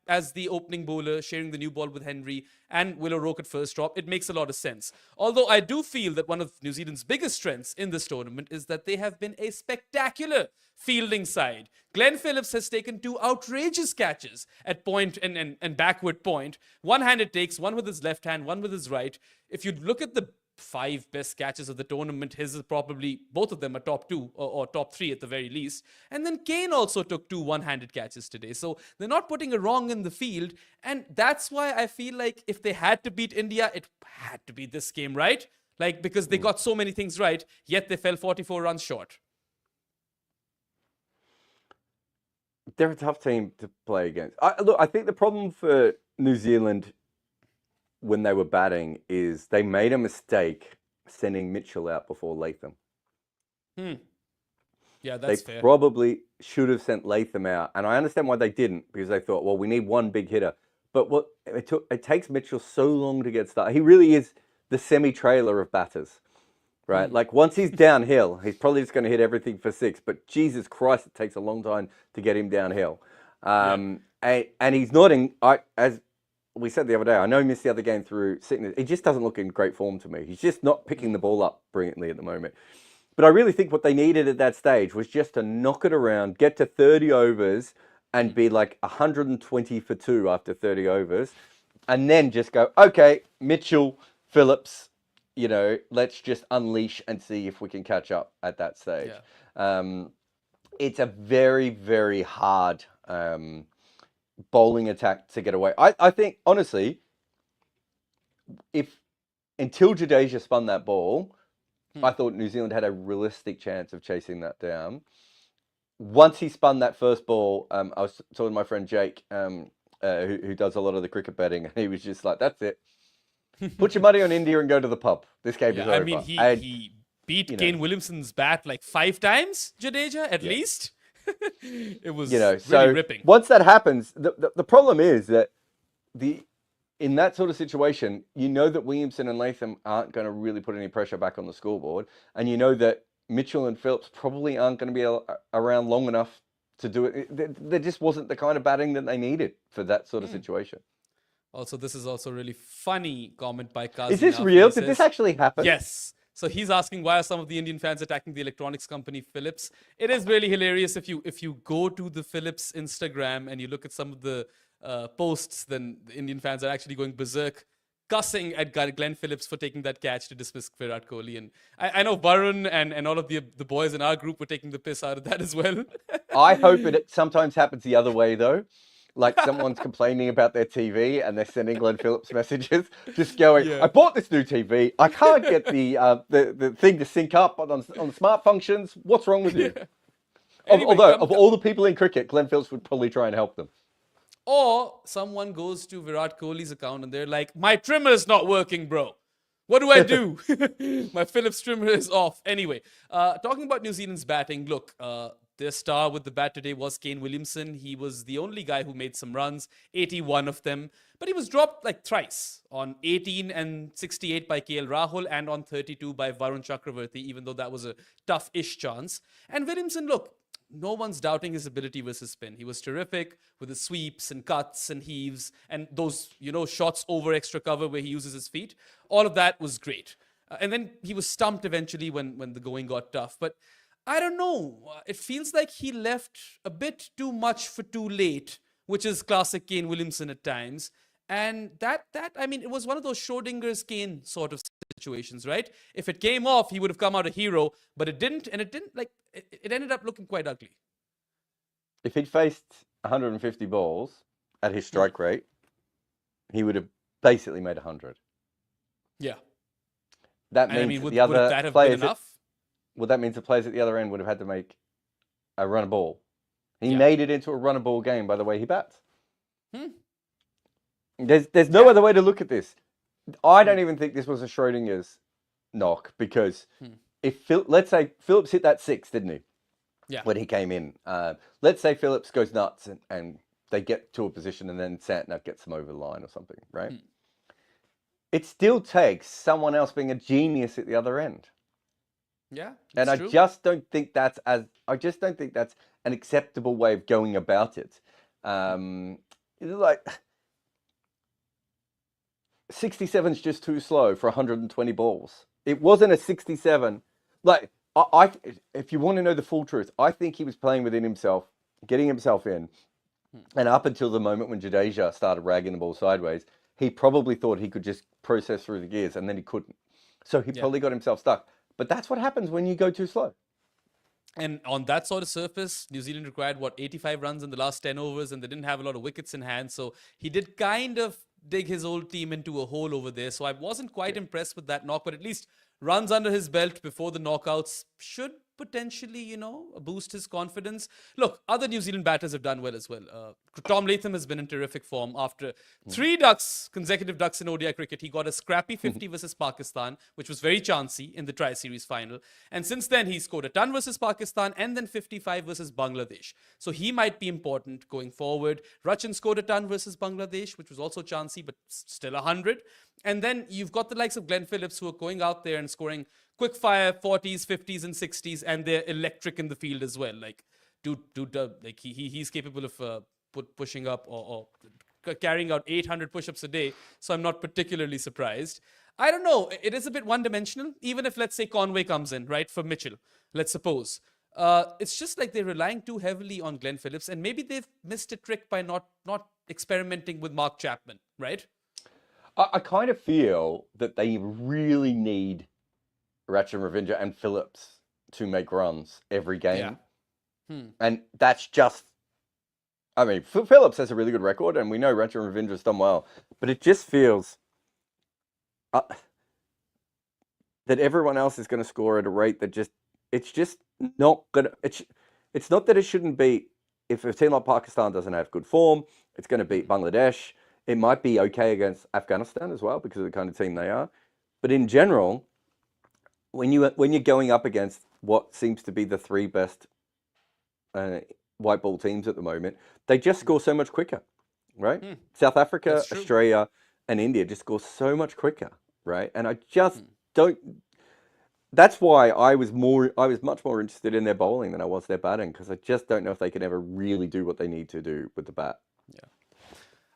B: as the opening bowler, sharing the new ball with Henry and Will O'Rourke at first drop. It makes a lot of sense. Although I do feel that one of New Zealand's biggest strengths in this tournament is that they have been a spectacular fielding side. Glenn Phillips has taken 2 outrageous catches at point and backward point. One-handed takes, one with his left hand, one with his right. If you look at the 5 best catches of the tournament, his is probably, both of them are top 2 or top 3 at the very least. And then Kane also took 2 one-handed catches today. So they're not putting a wrong in the field. And that's why I feel like if they had to beat India, it had to be this game, right? Like, because they got so many things right, yet they fell 44 runs short.
C: They're a tough team to play against. I think the problem for New Zealand when they were batting is they made a mistake sending Mitchell out before Latham.
B: Yeah, that's fair.
C: They probably should have sent Latham out. And I understand why they didn't, because they thought, well, we need one big hitter. But what it takes Mitchell so long to get started. He really is the semi-trailer of batters, right? Like once he's downhill, he's probably just going to hit everything for 6. But Jesus Christ, it takes a long time to get him downhill. And he's not in. As we said the other day, I know he missed the other game through sickness. He just doesn't look in great form to me. He's just not picking the ball up brilliantly at the moment. But I really think what they needed at that stage was just to knock it around, get to 30 overs, and be like 120 for 2 after 30 overs, and then just go, okay, Mitchell, Phillips, let's just unleash and see if we can catch up at that stage. Yeah. It's a very, very hard bowling attack to get away. I think, honestly, until Jadeja spun that ball, I thought New Zealand had a realistic chance of chasing that down. Once he spun that first ball, I was talking to my friend Jake, who does a lot of the cricket betting, and he was just like, that's it. Put your money on India and go to the pub. This game is over.
B: I mean, he beat Kane Williamson's bat like 5 times, Jadeja, at least. It was really ripping.
C: Once that happens, the problem is that in that sort of situation, that Williamson and Latham aren't going to really put any pressure back on the scoreboard, and that Mitchell and Phillips probably aren't going to be around long enough to do it. There just wasn't the kind of batting that they needed for that sort of situation.
B: Also, this is also a really funny comment by Qazi.
C: Is this real? Did this actually happen?
B: Yes. So he's asking, why are some of the Indian fans attacking the electronics company Philips? It is really hilarious if you go to the Philips Instagram and you look at some of the posts, then the Indian fans are actually going berserk, cussing at Glenn Phillips for taking that catch to dismiss Virat Kohli. And I know Varun and all of the boys in our group were taking the piss out of that as well.
C: I hope it sometimes happens the other way, though. Like someone's complaining about their TV and they're sending Glenn Phillips messages, just going, I bought this new TV. I can't get the thing to sync up on smart functions. What's wrong with you? Anyway, although, of all the people in cricket, Glenn Phillips would probably try and help them.
B: Or someone goes to Virat Kohli's account and they're like, my trimmer is not working, bro. What do I do? My Philips trimmer is off. Anyway, talking about New Zealand's batting, look, their star with the bat today was Kane Williamson. He was the only guy who made some runs, 81 of them. But he was dropped like thrice, on 18 and 68 by KL Rahul and on 32 by Varun Chakravarthy, even though that was a tough-ish chance. And Williamson, look, no one's doubting his ability versus spin. He was terrific with his sweeps and cuts and heaves and those, shots over extra cover where he uses his feet. All of that was great. And then he was stumped eventually when the going got tough. But I don't know. It feels like he left a bit too much for too late, which is classic Kane Williamson at times. And it was one of those Schrodinger's Kane sort of situations, right? If it came off, he would have come out a hero, but it didn't. And it ended up looking quite ugly.
C: If he'd faced 150 balls at his strike rate, he would have basically made 100.
B: Yeah.
C: That means
B: would
C: the other
B: that have
C: players
B: been enough?
C: Well, that means the players at the other end would have had to make a run a ball. He made it into a run a ball game by the way he bats. There's no other way to look at this. I don't even think this was a Schrodinger's knock because let's say Phillips hit that 6, didn't he?
B: Yeah.
C: When he came in. Let's say Phillips goes nuts and they get to a position and then Santner gets them over the line or something, right? It still takes someone else being a genius at the other end.
B: Yeah.
C: And I just don't think that's an acceptable way of going about it. It's like 67's just too slow for 120 balls. It wasn't a 67. Like if you want to know the full truth, I think he was playing within himself, getting himself in. And up until the moment when Jadeja started ragging the ball sideways, he probably thought he could just process through the gears and then he couldn't. So he probably got himself stuck. But that's what happens when you go too slow.
B: And on that sort of surface, New Zealand required, 85 runs in the last 10 overs, and they didn't have a lot of wickets in hand. So he did kind of dig his old team into a hole over there. So I wasn't quite impressed with that knock, but at least runs under his belt before the knockouts should potentially, boost his confidence. Look, other New Zealand batters have done well as well. Tom Latham has been in terrific form after three consecutive ducks in ODI cricket. He got a scrappy 50 versus Pakistan, which was very chancy in the Tri-Series final. And since then, he scored a ton versus Pakistan and then 55 versus Bangladesh. So he might be important going forward. Rachin scored a ton versus Bangladesh, which was also chancy, but still 100. And then you've got the likes of Glenn Phillips who are going out there and scoring quick fire 40s, 50s, and 60s, and they're electric in the field as well. Like, like he's capable of pushing up or carrying out 800 push-ups a day. So I'm not particularly surprised. I don't know. It is a bit one-dimensional. Even if, let's say, Conway comes in, right, for Mitchell, let's suppose. It's just like they're relying too heavily on Glenn Phillips, and maybe they've missed a trick by not experimenting with Mark Chapman, right?
C: I kind of feel that they really need Ratchet Ravindra and Phillips to make runs every game.
B: Yeah.
C: And that's just, I mean, Phillips has a really good record, and we know Ratchet Ravindra's done well, but it just feels that everyone else is going to score at a rate that it's just not going to, it's not that it shouldn't beat, if a team like Pakistan doesn't have good form, it's going to beat Bangladesh. It might be okay against Afghanistan as well because of the kind of team they are. But in general, when you're going up against what seems to be the three best white ball teams at the moment, they just score so much quicker, right? South Africa, Australia, and India just score so much quicker, right? And I just don't. That's why I was much more interested in their bowling than I was their batting, because I just don't know if they can ever really do what they need to do with the bat.
B: Yeah.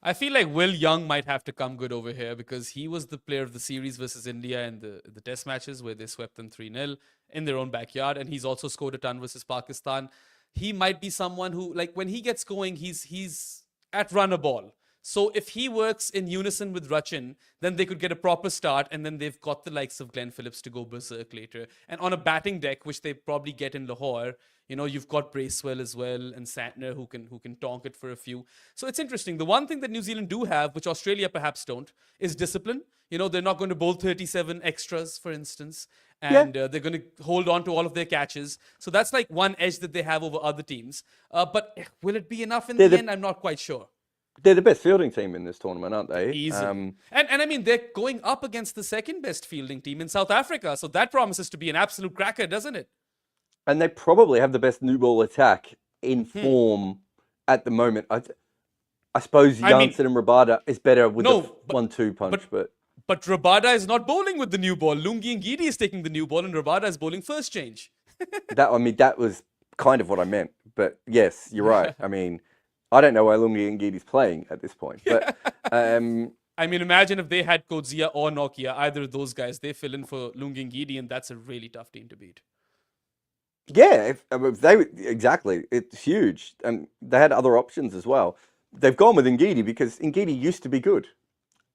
B: I feel like Will Young might have to come good over here because he was the player of the series versus India in the test matches where they swept them 3-0 in their own backyard. And he's also scored a ton versus Pakistan. He might be someone who, like, when he gets going, he's at run a ball. So if he works in unison with Rachin, then they could get a proper start, and then they've got the likes of Glenn Phillips to go berserk later. And on a batting deck, which they probably get in Lahore, you've got Bracewell as well and Santner who can tonk it for a few. So it's interesting. The one thing that New Zealand do have, which Australia perhaps don't, is discipline. They're not going to bowl 37 extras, for instance, and they're going to hold on to all of their catches. So that's like one edge that they have over other teams. But will it be enough in the end? I'm not quite sure.
C: They're the best fielding team in this tournament, aren't they?
B: Easy. And I mean, they're going up against the second best fielding team in South Africa. So that promises to be an absolute cracker, doesn't it?
C: And they probably have the best new ball attack in form at the moment. I suppose Janssen and Rabada is better with the 1-2 punch.
B: But Rabada is not bowling with the new ball. Lungi and Gidi is taking the new ball and Rabada is bowling first change.
C: That was kind of what I meant. But yes, you're right. I mean, I don't know why Lungi and Gidi's playing at this point. But
B: I mean, imagine if they had Coetzee or Nokia, either of those guys, they fill in for Lungi and Gidi, and that's a really tough team to beat.
C: Yeah, if they exactly. It's huge. And they had other options as well. They've gone with Ngidi because Ngidi used to be good.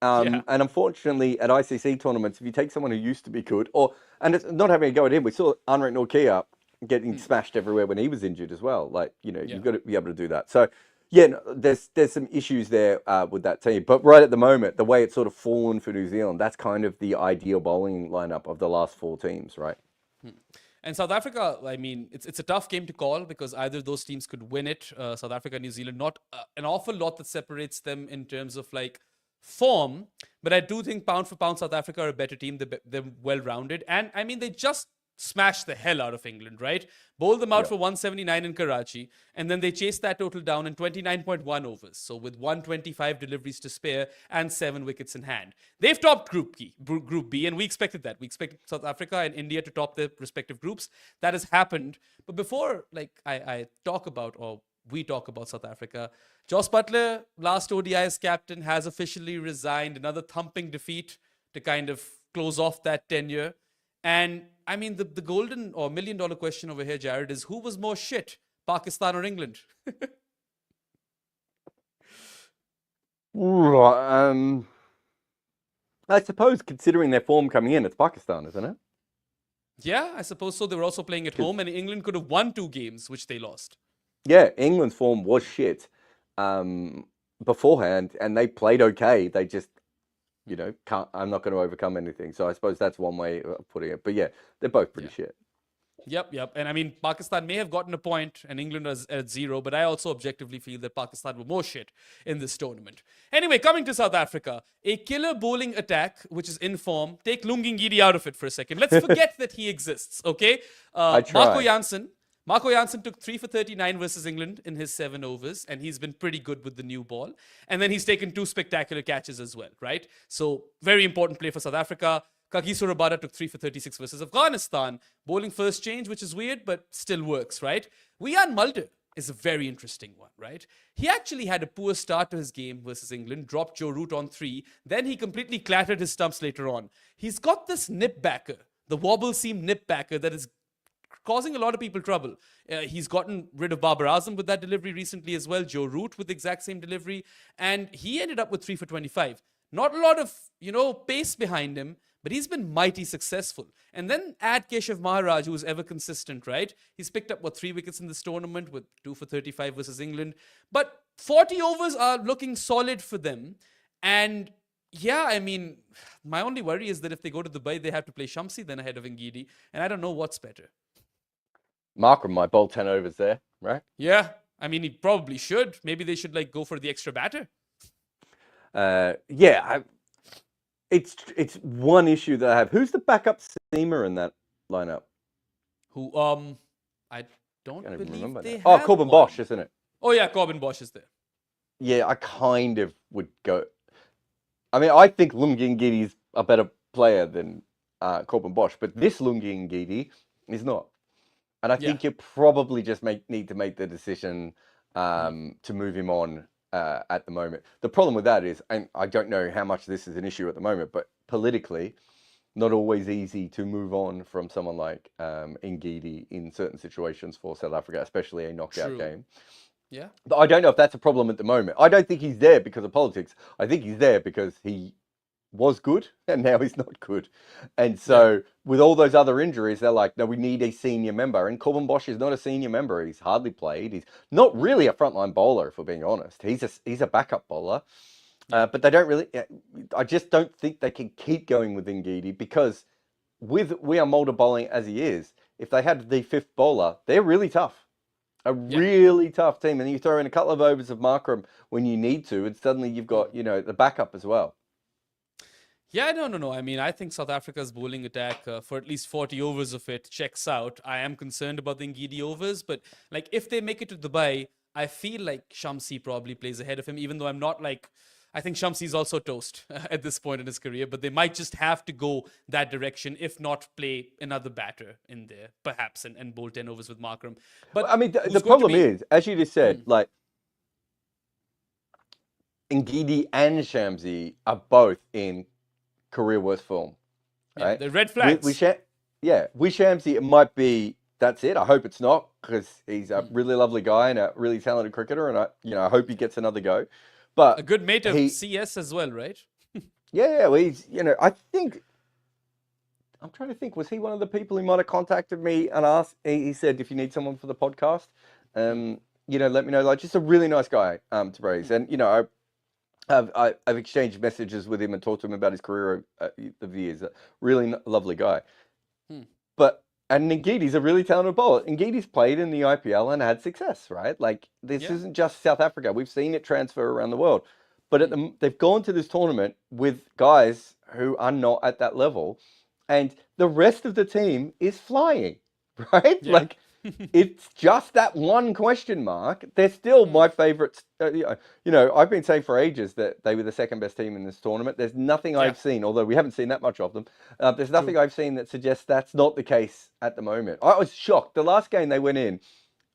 C: And unfortunately, at ICC tournaments, if you take someone who used to be good, and it's not having a go at him, we saw Anrek Nortje getting smashed everywhere when he was injured as well. Like, you've got to be able to do that. So, yeah, there's some issues there with that team. But right at the moment, the way it's sort of fallen for New Zealand, that's kind of the ideal bowling lineup of the last four teams, right?
B: And South Africa, I mean, it's a tough game to call because either of those teams could win it. South Africa, New Zealand, not an awful lot that separates them in terms of like form. But I do think pound for pound, South Africa are a better team. They're well-rounded. And I mean, they just smashed the hell out of England, right? Bowled them out for 179 in Karachi. And then they chased that total down in 29.1 overs. So with 125 deliveries to spare and 7 wickets in hand. They've topped Group B, and we expected that. We expected South Africa and India to top their respective groups. That has happened. But before I talk about, or we talk about South Africa, Jos Buttler, last ODI as captain, has officially resigned. Another thumping defeat to kind of close off that tenure. And I mean, the golden or $1 million question over here, Jarrod, is who was more shit, Pakistan or England?
C: I suppose considering their form coming in, it's Pakistan, isn't it?
B: Yeah, I suppose so. They were also playing at home, and England could have won 2 games, which they lost.
C: Yeah, England's form was shit beforehand, and they played okay. They just I'm not going to overcome anything. So I suppose that's one way of putting it. But yeah, they're both pretty shit.
B: Yep. And I mean, Pakistan may have gotten a point and England is at 0, but I also objectively feel that Pakistan were more shit in this tournament. Anyway, coming to South Africa, a killer bowling attack, which is in form. Take Lungingidi out of it for a second. Let's forget that he exists, okay?
C: I try.
B: Marco Jansen took 3 for 39 versus England in his 7 overs, and he's been pretty good with the new ball. And then he's taken 2 spectacular catches as well, right? So, very important play for South Africa. Kagiso Rabada took 3 for 36 versus Afghanistan. Bowling first change, which is weird, but still works, right? Wiaan Mulder is a very interesting one, right? He actually had a poor start to his game versus England, dropped Joe Root on 3. Then he completely clattered his stumps later on. He's got this nip backer, the wobble seam nip backer that is causing a lot of people trouble. He's gotten rid of Babar Azam with that delivery recently as well. Joe Root with the exact same delivery. And he ended up with 3 for 25. Not a lot of, pace behind him, but he's been mighty successful. And then add Keshav Maharaj, who's ever consistent, right? He's picked up, 3 wickets in this tournament with 2 for 35 versus England. But 40 overs are looking solid for them. And yeah, I mean, my only worry is that if they go to Dubai, they have to play Shamsi then ahead of Ngidi. And I don't know what's better.
C: Markram might bowl 10 overs there, right?
B: Yeah, I mean, he probably should. Maybe they should go for the extra batter.
C: It's one issue that I have. Who's the backup seamer in that lineup?
B: Who I don't believe they have.
C: Oh, Corbin Bosch, isn't it?
B: Oh yeah, Corbin Bosch is there.
C: Yeah, I kind of would go. I mean, I think Lungi Ngidi's a better player than Corbin Bosch, but this Lungi Ngidi is not. And I think you probably just need to make the decision to move him on at the moment. The problem with that is, and I don't know how much this is an issue at the moment, but politically, not always easy to move on from someone like Ngidi in certain situations for South Africa, especially a knockout game.
B: Yeah.
C: But I don't know if that's a problem at the moment. I don't think he's there because of politics. I think he's there because he was good and now he's not good. And so with all those other injuries, they're like, no, we need a senior member. And Corbin Bosch is not a senior member. He's hardly played. He's not really a frontline bowler, if we're being honest. He's a backup bowler. But they don't really, I just don't think they can keep going with Ngidi because with Wiaan Mulder bowling as he is, if they had the 5th bowler, they're really tough. Really tough team. And you throw in a couple of overs of Markram when you need to, and suddenly you've got, the backup as well.
B: Yeah, no. I mean, I think South Africa's bowling attack for at least 40 overs of it checks out. I am concerned about the Ngidi overs, but if they make it to Dubai, I feel like Shamsi probably plays ahead of him, even though I'm not I think Shamsi's also toast at this point in his career, but they might just have to go that direction, if not play another batter in there, perhaps, and bowl 10 overs with Markram. But
C: I mean, the problem is, as you just said, Ngidi and Shamsi are both in career worst form, right?
B: Yeah, the red flags.
C: With Shamsi, it might be, that's it. I hope it's not, because he's a really lovely guy and a really talented cricketer, and I hope he gets another go. But
B: a good mate of CS as well, right?
C: Well, he's, I think, I'm trying to think, was he one of the people who might have contacted me and asked, he said, if you need someone for the podcast, let me know. Just a really nice guy to praise. And, I've exchanged messages with him and talked to him about his career over the years. A really lovely guy. And Ngidi's a really talented bowler. Ngidi's played in the IPL and had success, right? This isn't just South Africa. We've seen it transfer around the world. But they've gone to this tournament with guys who are not at that level. And the rest of the team is flying, right?
B: Yeah.
C: It's just that one question mark. They're still my favourites. I've been saying for ages that they were the second best team in this tournament. There's nothing I've seen, although we haven't seen that much of them. There's nothing I've seen that suggests that's not the case at the moment. I was shocked. The last game they went in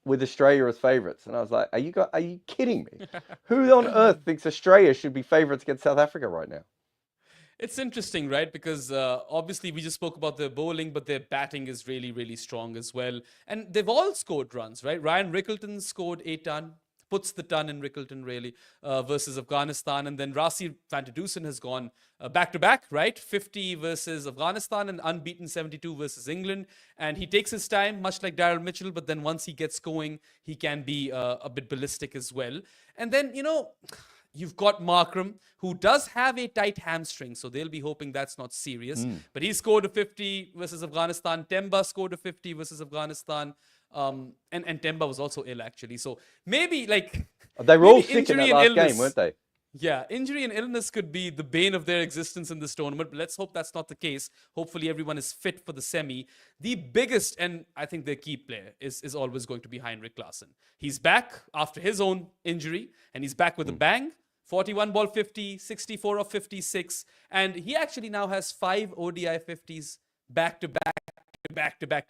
C: with Australia as favourites, and I was like, are you kidding me? Who on earth thinks Australia should be favourites against South Africa right now?
B: It's interesting, right? Because obviously we just spoke about their bowling, but their batting is really, really strong as well. And they've all scored runs, right? Ryan Rickleton scored 8 ton, puts the ton in Rickleton, really, versus Afghanistan. And then Rassie van der Dusen has gone back-to-back, right? 50 versus Afghanistan and unbeaten 72 versus England. And he takes his time, much like Daryl Mitchell, but then once he gets going, he can be a bit ballistic as well. And then, You've got Markram, who does have a tight hamstring, so they'll be hoping that's not serious. But he scored a 50 versus Afghanistan. Temba scored a 50 versus Afghanistan. And Temba was also ill, actually. So maybe, like...
C: They were all
B: maybe
C: sick in that
B: injury and
C: last
B: illness.
C: game, weren't they?
B: Yeah, injury and illness could be the bane of their existence in this tournament. But let's hope that's not the case. Hopefully everyone is fit for the semi. The biggest, and I think their key player, is always going to be Heinrich Klaassen. He's back after his own injury, and he's back with a bang. 41 ball 50, 64 of 56. And he actually now has 5 ODI 50s back to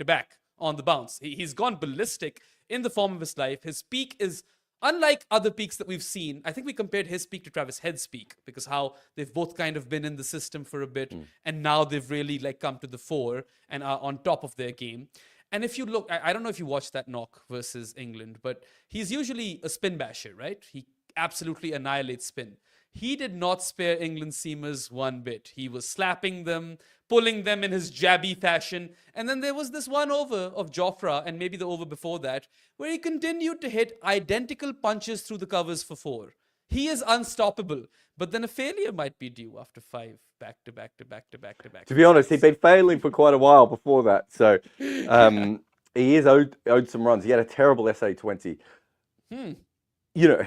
B: back on the bounce. He's gone ballistic in the form of his life. His peak is unlike other peaks that we've seen. I think we compared his peak to Travis Head's peak because how they've both kind of been in the system for a bit and now they've really like come to the fore and are on top of their game. And if you look, I don't know if you watched that knock versus England, but he's usually a spin basher, right? He absolutely annihilates spin. He did not spare England seamers one bit. He was slapping them, pulling them in his jabby fashion. And then there was this one over of Jofra and maybe the over before that where he continued to hit identical punches through the covers for 4. He is unstoppable. But then a failure might be due after 5 back to back.
C: To be honest, he'd been failing for quite a while before that. So he is owed some runs. He had a terrible SA20. You know,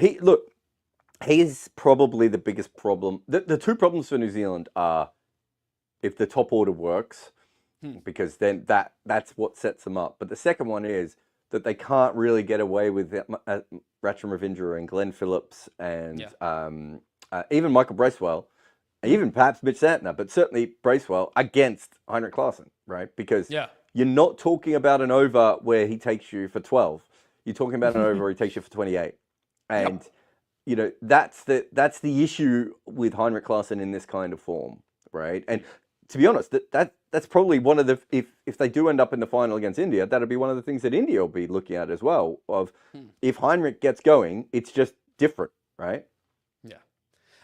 C: he's probably the biggest problem. The 2 problems for New Zealand are if the top order works, because then that's what sets them up. But the second one is that they can't really get away with Rachem Ravindra and Glenn Phillips and even Michael Bracewell, even perhaps Mitch Santner, but certainly Bracewell against Heinrich Klaassen, right? Because you're not talking about an over where he takes you for 12. You're talking about an over where he takes you for 28. And you know, that's the issue with Heinrich Klaassen in this kind of form, right? And to be honest, that's probably one of the if they do end up in the final against India, that'll be one of the things that India will be looking at as well. Of if Heinrich gets going, it's just different, right?
B: Yeah.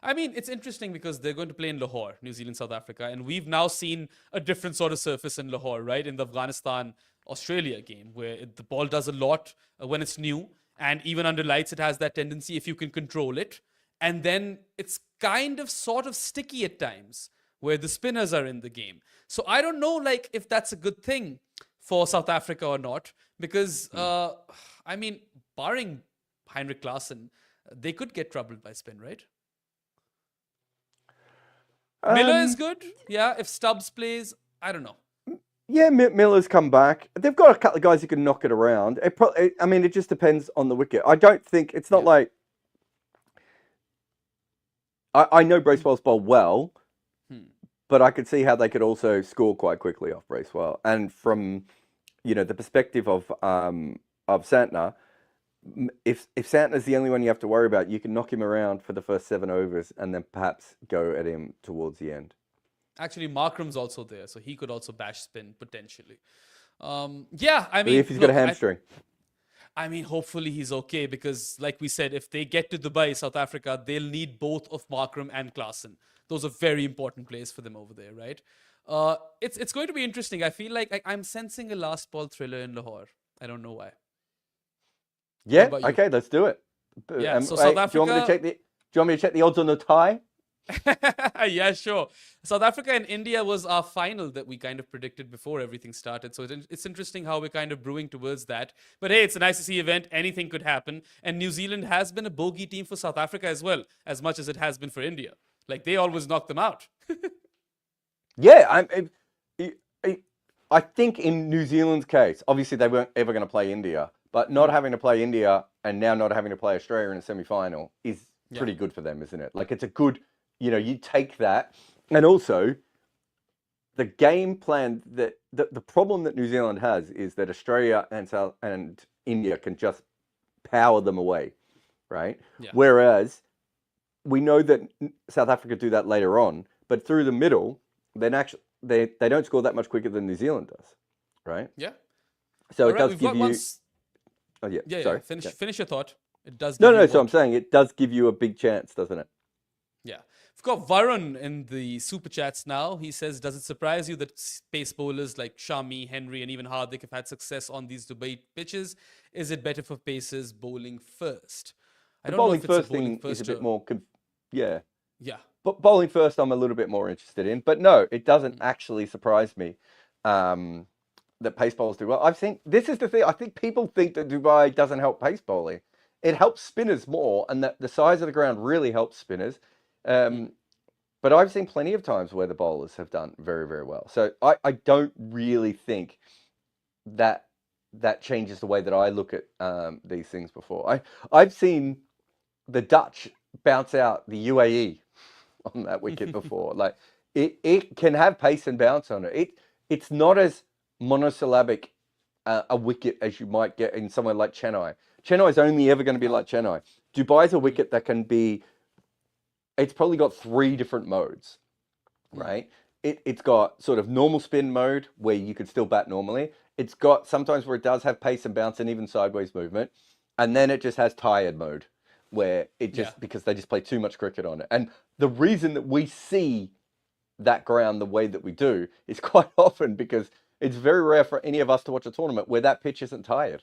B: I mean, it's interesting because they're going to play in Lahore, New Zealand, South Africa, and we've now seen a different sort of surface in Lahore, right? In the Afghanistan-Australia game, where the ball does a lot when it's new. And even under lights, it has that tendency if you can control it. And then it's kind of sort of sticky at times where the spinners are in the game. So I don't know like if that's a good thing for South Africa or not. Because, I mean, barring Heinrich Klaassen, they could get troubled by spin, right? Miller is good. Yeah, if Stubbs plays, I don't know.
C: Yeah, Miller's come back. They've got a couple of guys who can knock it around. I mean, it just depends on the wicket. I don't think it's not like I know Bracewell's bowled well, but I could see how they could also score quite quickly off Bracewell. And from the perspective of Santner, if Santner's the only one you have to worry about, you can knock him around for the first 7 overs and then perhaps go at him towards the end.
B: Actually, Markram's also there, so he could also bash spin potentially. I mean,
C: if he's got a hamstring.
B: I mean, hopefully he's okay because, like we said, if they get to Dubai, South Africa, they'll need both of Markram and Klaassen. Those are very important players for them over there, right? It's going to be interesting. I feel like I'm sensing a last ball thriller in Lahore. I don't know why.
C: Yeah. Okay. Let's do it.
B: Yeah. So South Africa.
C: Do you want me to check the odds on the tie?
B: Yeah, sure. South Africa and India was our final that we kind of predicted before everything started. So it's interesting how we're kind of brewing towards that. But hey, it's a nice to see event. Anything could happen. And New Zealand has been a bogey team for South Africa as well, as much as it has been for India. Like, they always knock them out.
C: Yeah, I think in New Zealand's case, obviously they weren't ever going to play India, but not having to play India and now not having to play Australia in a semi-final is pretty good for them, isn't it? Like, it's a good... you take that, and also the game plan that the problem that New Zealand has is that Australia and India can just power them away, right? Yeah. Whereas we know that South Africa do that later on, but through the middle, then actually they don't score that much quicker than New Zealand does, right?
B: Yeah.
C: So it does give you. Oh yeah. Sorry.
B: Finish your thought. It does.
C: No. So I'm saying it does give you a big chance, doesn't it?
B: Yeah. We've got Varun in the super chats now. He says, does it surprise you that pace bowlers like Shami, Henry, and even Hardik have had success on these Dubai pitches? Is it better for pacers bowling first? I don't know if it's a bowling first
C: is a bit more Yeah.
B: Yeah.
C: But bowling first, I'm a little bit more interested in. But no, it doesn't actually surprise me that pace bowlers do well. This is the thing. I think people think that Dubai doesn't help pace bowling. It helps spinners more, and that the size of the ground really helps spinners. But I've seen plenty of times where the bowlers have done very, very well. So I don't really think that changes the way that I look at these things before. I've seen the Dutch bounce out the UAE on that wicket before. Like it can have pace and bounce on it. It's not as monosyllabic a wicket as you might get in somewhere like Chennai. Chennai is only ever going to be like Chennai. Dubai's a wicket that can be. It's probably got 3 different modes, right? It's got sort of normal spin mode where you could still bat normally. It's got sometimes where it does have pace and bounce and even sideways movement. And then it just has tired mode where it just, because they just play too much cricket on it. And the reason that we see that ground the way that we do is quite often because it's very rare for any of us to watch a tournament where that pitch isn't tired.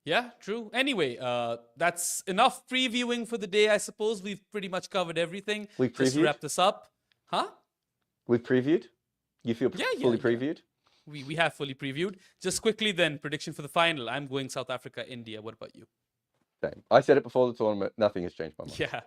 B: Yeah, true. Anyway, that's enough previewing for the day, I suppose. We've pretty much covered everything.
C: We've previewed?
B: Just to wrap this up. Huh?
C: We've previewed? You feel fully previewed?
B: We have fully previewed. Just quickly then, prediction for the final. I'm going South Africa, India. What about you?
C: Same. I said it before the tournament. Nothing has changed my mind.
B: Yeah.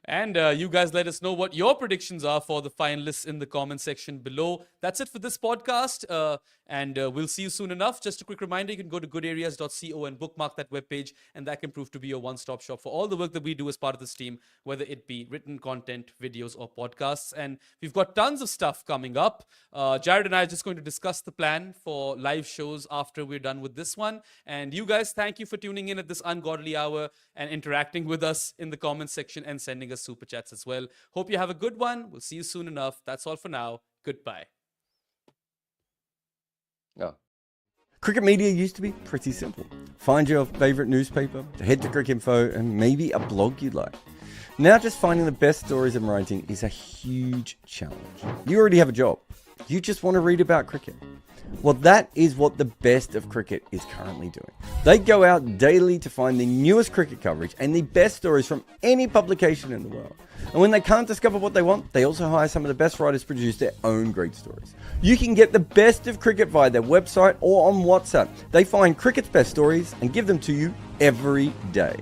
B: And you guys let us know what your predictions are for the finalists in the comment section below. That's it for this podcast. And we'll see you soon enough. Just a quick reminder, you can go to goodareas.co and bookmark that webpage. And that can prove to be your one-stop shop for all the work that we do as part of this team, whether it be written content, videos, or podcasts. And we've got tons of stuff coming up. Jarrod and I are just going to discuss the plan for live shows after we're done with this one. And you guys, thank you for tuning in at this ungodly hour and interacting with us in the comments section and sending us super chats as well. Hope you have a good one. We'll see you soon enough. That's all for now. Goodbye.
C: Oh.
A: Cricket media used to be pretty simple. Find your favorite newspaper, head to Cricinfo, and maybe a blog you like. Now just finding the best stories and writing is a huge challenge. You already have a job. You just want to read about cricket. Well, that is what the best of cricket is currently doing. They go out daily to find the newest cricket coverage and the best stories from any publication in the world. And when they can't discover what they want, they also hire some of the best writers to produce their own great stories. You can get the best of cricket via their website or on WhatsApp. They find cricket's best stories and give them to you every day.